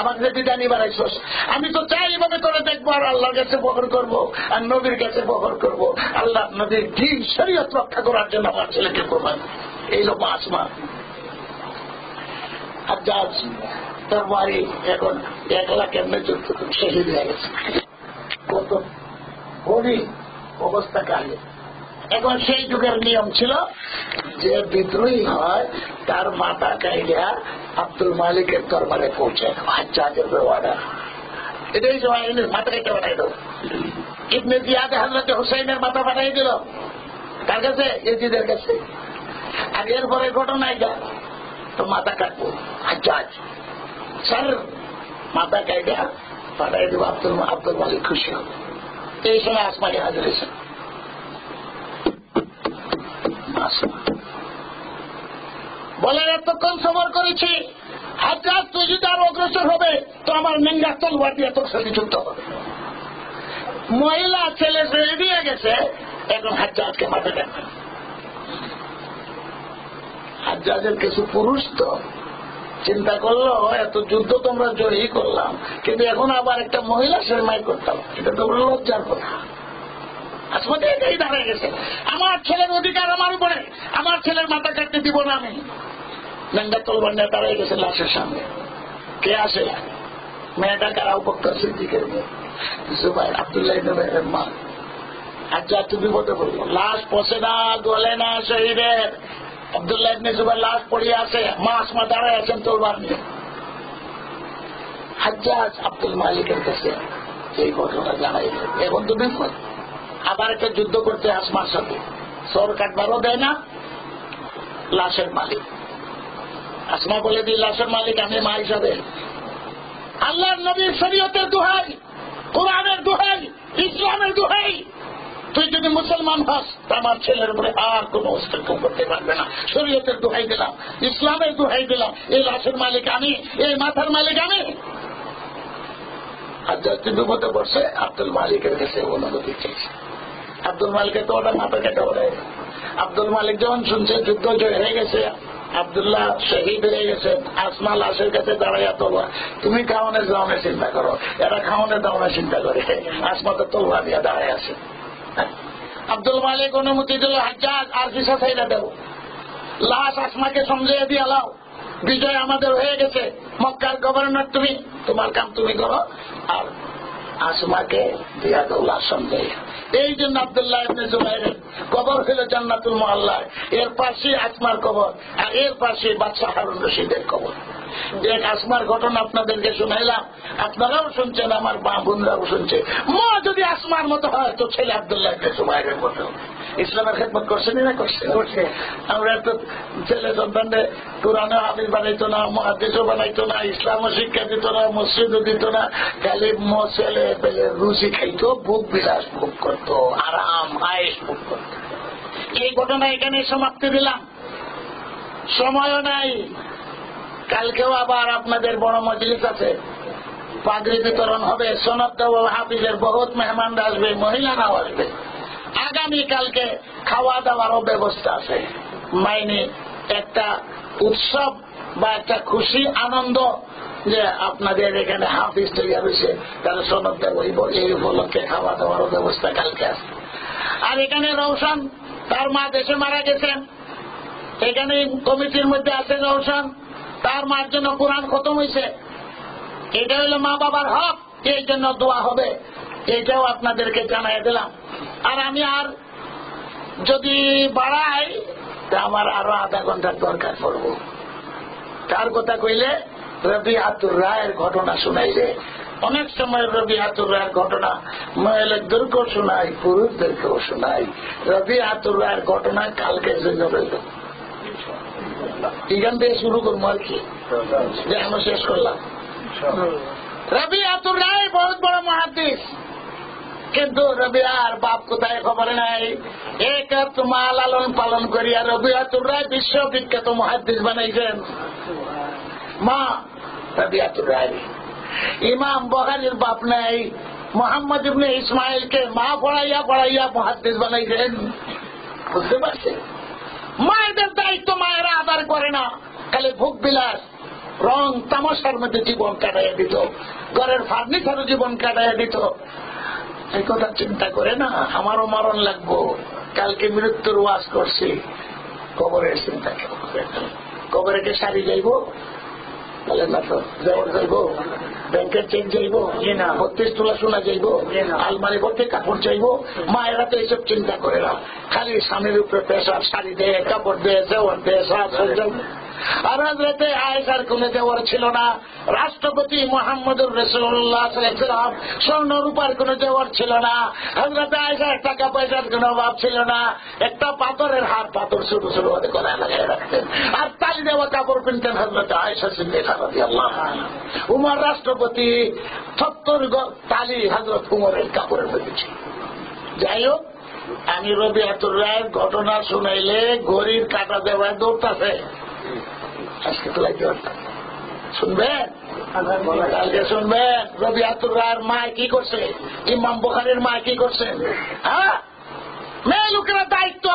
আমাকে বিদায় নিবার আইসস, আমি তো চাই এভাবে করে দেখবো, আর আল্লাহর কাছে বহর করবো, আর নবীর কাছে বহর করবো, আল্লাহ নবীর দিন শরীয়ত রক্ষা করার জন্য আমার ছেলেকে করবেন। এই লোক আসমা হাজ্জাজ তার বাড়ি এখন 1 লাখ এমনি যুদ্ধ শহীদ হয়ে গেছে। কত গভী অবস্থা কালে। এখন সেই যুগের নিয়ম ছিল যে বিদ্রোহী হয় তার মাথা কাইয়া আব্দুল মালিকের দরবারে পৌঁছে, হাজ্জাজের অর্ডার, এটাই সময় মাথা কেটে পাঠাই দেব। ইবনে জিয়াদ হযরত হুসাইনের মাথা পাঠাই দিল কার কাছে? ইয়েজিদের কাছে। আর এরপরে ঘটনা এটা, তো মাথা কাটবো হাজ্জাজ স্যার, মাথা কাইটা পাঠাই দেব আব্দুল মালিক খুশি হবে। এই সময় আসমাকে হাজির হয়েছে। বলে এতক্ষণ সবর করেছি, হাজ্জাজ তুই যদি আর অগ্রসর হবে তো আমার নেঙ্গা তলোয়ার দিয়ে তোর সাথে যুদ্ধ হবে। মহিলা ছেলে ছেড়ে দিয়ে গেছে, এখন হাজ্জাজকে মাথা কাটবে। হাজ্জাজের কিছু পুরুষ তো চিন্তা করলো, এত যুদ্ধ তোমরা জয়ী করলাম, কিন্তু এখন আবার একটা মহিলা সেরমাই করতাম, এটা তো লজ্জার কথা। আসমাতে এটাই দাঁড়িয়ে গেছে, আমার ছেলের অধিকার আমার উপরে, আমার ছেলের মাথা কাটতে দিব না আমি। নেঙ্গা তলবার নিয়ে দাঁড়িয়ে গেছে লাশের সামনে। কে আসে? মেয়েটা কারা উপকার সিদ্দিকের মেয়ে জুবাইর, আব্দুল্লাহ ইবনে জুবাইরের মা। হাজ্জাজ তো বিপদে পড়লো, লাশ পচে না, গলে না শহীদের। আব্দুল্লাহ ইবনে জুবাইর লাশ পড়িয়ে আছে, মা আসমা দাঁড়ায় আছেন তলবার নিয়ে। হাজ্জাজ আব্দুল মালিকের কাছে এই ঘটনা জানাই, এখন তো বিপদ, আবার একটা যুদ্ধ করতে আসমার সাথে, সর কাটবারও দেয় না লাশের মালিক। আসমা বলে দিই লাশের মালিক আমি মা হিসাবে। আল্লাহর নবীর শরীয়তের দোহাই, কোরআনের দোহাই, ইসলামের দোহাই, তুই যদি মুসলমান হস তা আমার ছেলের উপরে আর কোন হস্তক্ষেপ করতে পারবে না। শরীয়তের দোহাই দিলাম, ইসলামের দোহাই দিলাম, এই লাশের মালিক আমি, এই মাথার মালিক আমি। আর যাতে বিপদে বসে আব্দুল মালিকের কাছে অনুমতি চাইছে। আব্দুল মালিকের তো ওটা মাথা কেটে ওড়ে। আব্দুল মালিক যখন শুনছে যুদ্ধ জয় হয়ে গেছে, আব্দুল্লাহ শহীদ হয়ে গেছে, আসমা লাশের কাছে দাঁড়াইয়া তোবা, তুমি খাওয়ানোর দাওয়ানের চিন্তা করো, এরা খাওয়ানোর দাওয়ানের চিন্তা করে, আসমা তো তোবা দিয়ে দাঁড়ায় আছে। আব্দুল মালিক অনুমতি দিল, হাজ্জাজ আর পিছা ছাইড়া দেব, লাশ আসমাকে সমঝাইয়া দিয়ে লাও, বিজয় আমাদের হয়ে গেছে, মক্কার গভর্নর তুমি, তোমার কাম তুমি করো, আর আসমাকে দিয়া দাও লাশ সমঝাইয়া। এই জন্য আব্দুল্লাহ ইবনে জুবাইরের কবর হইল জান্নাতুল মুআল্লায়, এর পাশে আসমার কবর, আর এর পাশে বাদশাহ হারুন রশিদের কবর। এক আসমার ঘটনা আপনাদেরকে শুনাইলাম, আপনারাও শুনছেন, আমার মা বোনরাও শুনছে। মা যদি আসমার মতো হয় তো ছেলে আব্দুল্লাহ ইবনে জুবাইরের মতো। ইসলামের খেদমত করছেন না করছে? আমরা তো ছেলে সন্তানদের কোরআনে হাফিজ বানাইতো না, মুহাদ্দিসও বানাইতো না, ইসলামও শিক্ষা দিত না, মসজিদও দিত না, খালি ছেলে পেলে রুচি খাইতো, ভোগ বিলাস ভোগ করতো, আরাম আয়েশ ভোগ করতো। এই ঘটনা এখানে সমাপ্তি দিলাম, সময়ও নাই। কালকেও আবার আপনাদের বড় মজলিস আছে, পাগড়ি বিতরণ হবে, সনদ দেওয়া হাফিজের বহুত মেহমানরা আসবে, মহিলারাও আসবে। আগামীকালকে খাওয়া দাওয়ারও ব্যবস্থা আছে। মাইনে একটা উৎসব বা একটা খুশি আনন্দ যে আপনাদের এখানে হাফিজ তৈরি হয়েছে, তারা সনদ দেবো, এই উপলক্ষে খাওয়া দাওয়ারও ব্যবস্থা কালকে আছে। আর এখানে রওশন, তার মা দেশে মারা গেছেন, এখানে কমিটির মধ্যে আছে রওশন, তার মার জন্য কোরআন খতম হয়েছে। এটা হলো মা বাবার হক, এই জন্য দোয়া হবে, এটাও আপনাদেরকে জানাই দিলাম। আর আমি আর যদি বাড়াই তা আমার আরো আধা ঘন্টার দরকার পড়ব। তার কথা কইলে রবিআতুর রায়ের ঘটনা শুনাইলে, অনেক সময় রবিআতুর রায়ের ঘটনা মহিলাদেরকেও শোনাই, পুরুষদেরকেও শোনাই। রবিআতুর রায়ের ঘটনা কালকে জন্য রইল, এখান থেকে শুরু করবো আর কি, যে আমরা শেষ করলাম। রবিআতুর রায় বহুত বড় মুহাদ্দিস, কিন্তু রবিআর বাপ কোথায় খবর নাই। এক মা লালন পালন করিয়া রবিআতুর রায় বিশ্ববিখ্যাত মুহাদ্দিস বানাইছেন। মা রবিআতুর রায়, ইমাম বুখারীর বাপ নাই, মুহাম্মদ ইবনে ইসমাইলকে মা পড়াইয়া পড়াইয়া মুহাদ্দিস বানাইছেন। বুঝতে পারছেন? মায়েদের দায়িত্ব মায়েরা আদার করে না, খালি ভোগ বিলাস রং তামাশার মধ্যে জীবন কাটাইয়া দিত, ঘরের ফার্নিচারও জীবন কাটাইয়া দিত। এই কথা চিন্তা করে না, আমারও মরণ লাগবো, কালকে মৃত্যুর ওয়াজ করছি, কবরের চিন্তা কেন করে? কবরে কে শাড়ি যাইব? বলে না তো, দেওয়ার যাইব, ব্যাংকের চেক যাইব, 32 তোলা সোনা যাইব, আলমারি ভর্তি কাপড় যাইব। মায়েরা তো এইসব চিন্তা করে না, খালি স্বামীর উপরে প্রেশার, শাড়ি দেয়, কাপড় দেয়, দেওয়ার দেয়, সাজ। আর হযরতে আয়েশার কোন দেওয়ার ছিল না, রাষ্ট্রপতি মুহাম্মদুর রাসূলুল্লাহ সাল্লাল্লাহু আলাইহি ওয়াসাল্লাম স্বর্ণ রূপার কোন দেওয়ার ছিল না। হযরতে আয়েশার টাকা পয়সার কোন অভাব ছিল না, একটা পাথরের হার, পাথর ছোট ছোট হাতে গলায় লাগাই রাখতেন, আর তালি দেওয়া কাপড় কিনতেন হযরতে আয়েশা সিদ্দিকা রাদিয়াল্লাহু আনহা। উমর রাষ্ট্রপতি, 70 তালি হযরত উমরের কাপড়ের মধ্যে ছিল। যাই হোক, আমি রবিআতুর রায়ের ঘটনা শুনাইলে ঘড়ির কাটা দেওয়ায় দৌড়তেছে, আজকে তো লাগতে পারতাম। শুনবেন? কালকে শুনবেন রবিআতুর রায়ের মা কি করছে, ইমাম বুখারীর মা কি করছেন। হ্যাঁ, মেয়ে লোকেরা দায়িত্ব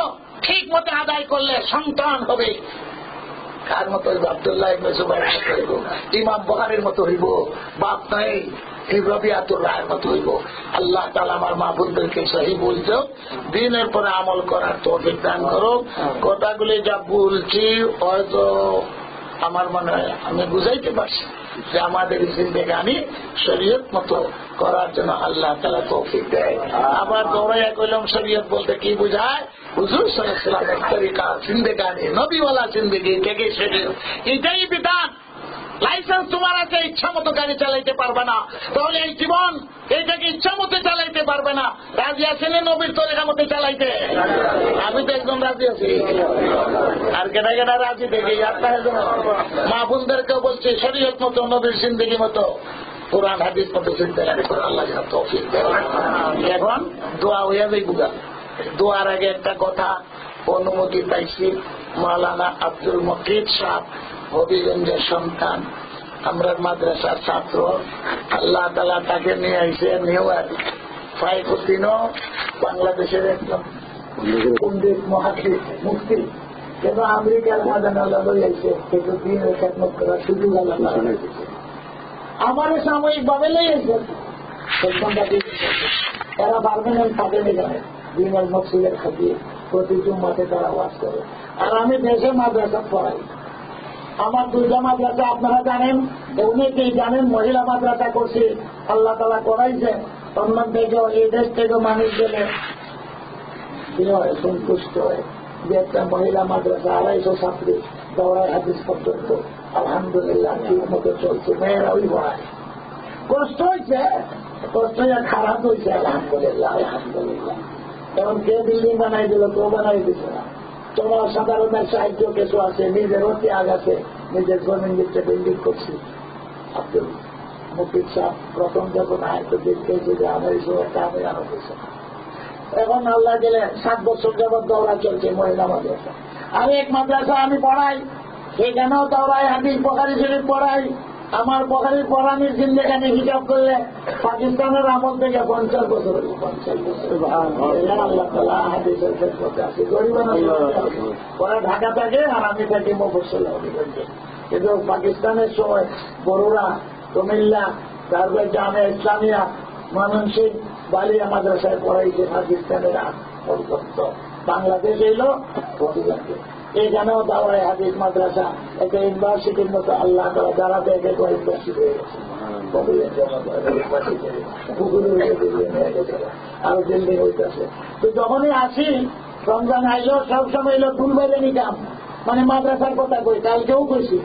ঠিক মতো আদায় করলে সন্তান হবে। কার মতো হইব? আব্দুল্লাহ ইবনে জুবাইর মতো হইব, ইমাম বুখারীর মতো হইব, বাপ নাই এই রবিআতুর রায়ের মতো হইব। আল্লাহ তাআলা আমার মা বোনদেরকে সহি বলছো, দিনের পরে আমল করার তৌফিক দান করো। কথাগুলি যা বলছি হয়তো আমার মনে হয় আমি বুঝাইতে পারছি যে আমাদের জিন্দেগানি শরীয়ত মতো করার জন্য আল্লাহ তাআলা তৌফিক দেয়। আবার দৌড়াইয়া কইলাম শরীয়ত বলতে কি বুঝায়? হুজুর সাল্লাল্লাহু আলাইহি ওয়াসাল্লামের তরিকা, জিন্দেগানি, নবীওয়ালা জিন্দেগি থেকে শরীয়ত, এটাই বিধান। লাইসেন্স তোমার আছে, ইচ্ছা মতো গাড়ি চালাইতে পারবে না, তাহলে এই জীবন এইটাকে ইচ্ছা মতো চালাইতে পারবে না। রাজি আছেন নবীর তরিকা মতো চালাইতে? আমি তো একদম রাজি আছি। আর কেনা কেনা রাজি দেখি মা বোনদেরকেও বলছি শরীয়ত মতো, নবীর জিন্দেগি মতো, কোরআন হাদিস মতো চিন্তা করে আল্লাহ তৌফিক দেয়। এখন দোয়া হইয়া যাইব। দোয়ার আগে একটা কথা, অনুমতি পাইছি মাওলানা আব্দুল মকিদ সাহেব, হবিগঞ্জের সন্তান, আমরা মাদ্রাসার ছাত্র। আল্লাহ তাআলা তাকে নিয়ে আইসে নিউ ইয়র্ক। ফাইকুদ্দিনও বাংলাদেশের একদম পণ্ডিত, মহাদ্দিস, মুফতি, কেন আমেরিকার খাজানা লইয়াছে, কিন্তু দিনের খেদমত করার সুযোগ আমার সাময়িক ভাবে লইয়াছে। তারা পারমানেন্ট থাকে জানে দিনের মসজিদের খাতিয়ে প্রতি জুম্মাতে তারা ওয়াজ করে। আর আমি দেশে মাদ্রাসা পড়াই। আমার দুইটা মাদ্রাসা আপনারা জানেন, অনেকেই জানেন। মহিলা মাদ্রাসা করছি, আল্লাহ তাআলা করাইছে। অন্য থেকেও এই দেশ থেকেও মানুষ গেলে সন্তুষ্ট হয় যে একটা মহিলা মাদ্রাসা 250 ছাত্রী দৌড়ায় হাদিস পর্যন্ত আলহামদুলিল্লাহ ঠিক মতো চলছে। মেয়েরা ওই পড়ায়। কষ্ট হয়েছে, কষ্ট খারাপ হয়েছে আলহামদুলিল্লাহ আলহামদুলিল্লাহ। এখন কে বিল্ডিং বানাই দিল, কেউ বানাই দিচ্ছে না। তোমার সাধারণের সাহায্য কিছু আছে, নিজেরও ত্যাগ আছে। নিজের জমিন দিচ্ছে বিল্ডিং করছি। আব্দুল মুফিদ সাহেব প্রথম যখন আয়ত্ত দেখতেছে যে আমার এই একটা আমি আরো দিচ্ছে না। এখন আল্লাহ গেলে 7 বছর যাবৎ দৌড়া চলছে মহিলা মাদ্রাসা। আর এক মাদ্রাসা আমি পড়াই, সেখানেও দৌড়াই হাদিস বুখারী শরীফ পড়াই। আমার বুখারী পড়ানির জিন্দেগানি হিসাব করলে পাকিস্তানের আমল থেকে 50 বছর 50 বছর আল্লাহ তাআলা হাদিসের ক্ষেত্রে আছে। গরিব ওরা ঢাকা থাকে আর আমি থাকি মফস্বল। কিন্তু পাকিস্তানের সময় বড়ুরা, কুমিল্লা, তারপরে জামে ইসলামিয়া, ময়মনসিংহ, বালিয়া মাদ্রাসায় পড়াইছে পাকিস্তানের পর্যন্ত। বাংলাদেশ এলো প্রতিবাদে। এখানেও দাওয়ায় হাদিস মাদ্রাসা একটা ইউনিভার্সিটির মতো আল্লাহ তাআলা যারা দেখে ইউনিভার্সিটি হয়ে গেছে। আরো বিল্ডিং হইতেছে। তো যখনই আসি রমজান আইলো, সবসময় এলো ফুল বাইরে নিতাম, মানে মাদ্রাসার কথা কই। কালকেও কইছি,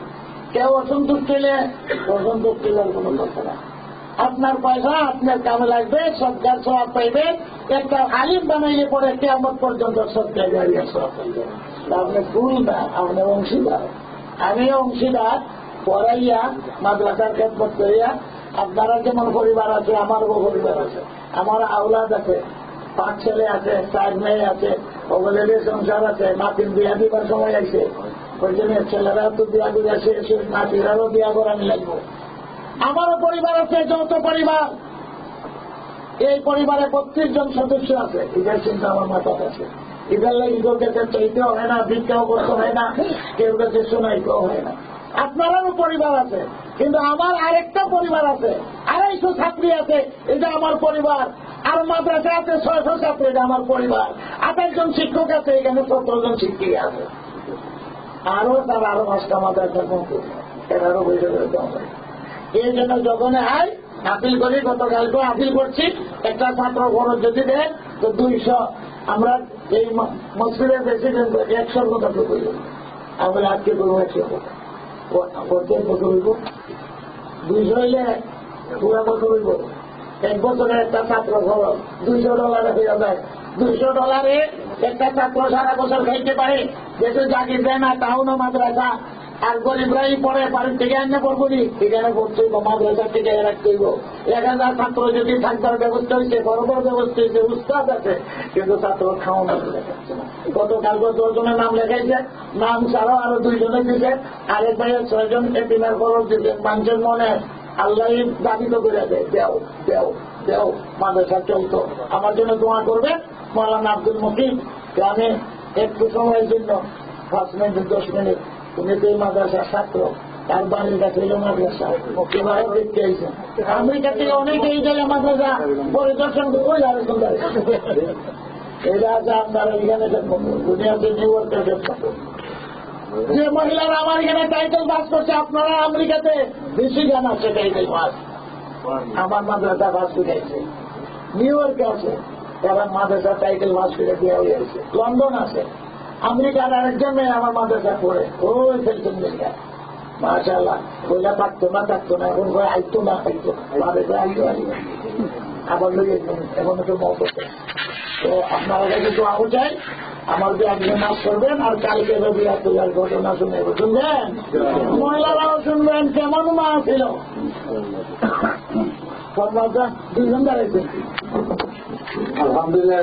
কেউ অসন্তুষ্ট হলে অসন্তুষ্ট হলে কোনো কথা না। আপনার পয়সা আপনার কামে লাগবে, সরকার সওয়াব পাইবে। একটা আলিম বানাইলে পরে কিয়ামত পর্যন্ত সরকার জারিয়া সওয়াব পাইবে। আপনি ভুল না, আপনার অংশীদার। আমিও অংশীদার। পড়াইয়া মাদ্রাসার খেদমত করিয়া আপনারা যেমন পরিবার আছে, আমারও পরিবার আছে, আমার আওলাদ আছে, 5 ছেলে আছে, 4 মেয়ে আছে, ওগুলো সংসার আছে। নাতিন বিয়া দিবার সময় আছে, ওই জন্য ছেলেরা তো বিয়া দিবা শেষ, নাতিরাও বিয়া করানি লাগবো। আমারও পরিবার আছে, যৌথ পরিবার। এই পরিবারে 32 জন সদস্য আছে। এটার চিন্তা আমার মাথায় আছে। এদের লাগে কাছে চাইতেও হয় না, ভিক্ষাও করতে হয় না, কেউ কাছে শোনাইতেও হয় না। আপনারও পরিবার আছে, কিন্তু আমার আরেকটা পরিবার আছে, 250 ছাত্রী আছে, এটা আমার পরিবার। আর মাদ্রাসা আছে 600 ছাত্রী, এটা আমার পরিবার। 28 জন শিক্ষক আছে, এখানে 17 জন শিক্ষিকা আছে। আরো তার আরো 5টা মাদ্রাসার মতো এটারও বসে করতে হবে। এই জন্য যখন আপিল করি, গতকালকে আপিল করছি, একটা ছাত্র খরচ যদি দেয় তো 200। আমরা এই মসজিদের প্রেসিডেন্ট 100 কথা তো করি, আমরা আজকে করবো 100 কথা। প্রত্যেক বছর হইব 200 হইলে পুরা বছর হইব। 1 বছরে একটা ছাত্র খরচ $200 হয়ে যায়। $200 একটা ছাত্র সারা বছর খাইতে পারে। যেহেতু জাগির দেয় না, টাউনও মাদ্রাসা। আর গরিবরাই পড়ে, বাড়ির থেকে এনে পড়বো নি, এখানে পড়তে হইব, মাদ্রাসা থেকে রাখতে হইব। 1000 ছাত্র যদি থাকবার ব্যবস্থা হয়েছে, বরাবর ব্যবস্থা হয়েছে, উস্তাদ আছে, কিন্তু ছাত্র খাওয়ানো লেখাচ্ছে না। গতকালকে 10 জনের নাম লেখাইছে, নাম ছাড়াও আরো 2 জনে দিচ্ছে। আরেক ভাইয়ের 6 জন এতিমের খরচ দিচ্ছে। মানুষের মনে আল্লাহ দাবি তো করে দেয়, দেও দেও দেও, মাদ্রাসা চলতো। আমার জন্য দোয়া করবে মৌলানা আব্দুল মুকিম। আমি একটু সময়ের জন্য 5 মিনিট 10 মিনিট, উনি তো এই মাদ্রাসার ছাত্র, তার বাড়ির কাছে এলো মাদ্রাসা, এবারে দেখতে আইসেন। আমেরিকা থেকে অনেকে এই জায়গায় মাদ্রাসা পরিদর্শন করে যাবে সুন্দর। এটা আছে আপনার এখানে দুনিয়াতে নিউ ইয়র্কের যে মহিলারা আমার এখানে টাইটেল পাস করছে, আপনারা আমেরিকাতে বেশি জ্ঞান আছে টাইটেল পাস। আমার মাদ্রাসা পাস শিখাইছে, নিউ ইয়র্কে আছে, তারা মাদ্রাসা টাইটেল পাস করে দেওয়া হয়েছে। লন্ডন আছে, আমেরিকার আরেকজন মেয়ে আমার মাদ্রাসা পড়ে, ওই ফেলছেন মেয়েটা মাশাআল্লাহ। বইলা থাকতো না এখন আইতো না খাইতো মাদ্রাসা আইতো আবার লোক এখন একটু মত। তো আপনারা কাছে তো আরো চাই, আমার যে একজন নাচ করবেন, আর কালকে রবিবার তোলার ঘটনা শুনবেন, মহিলারাও শুনবেন কেমন মা ছিল। 2 ঘন্টা রয়েছে আলহামদুলিল্লাহ।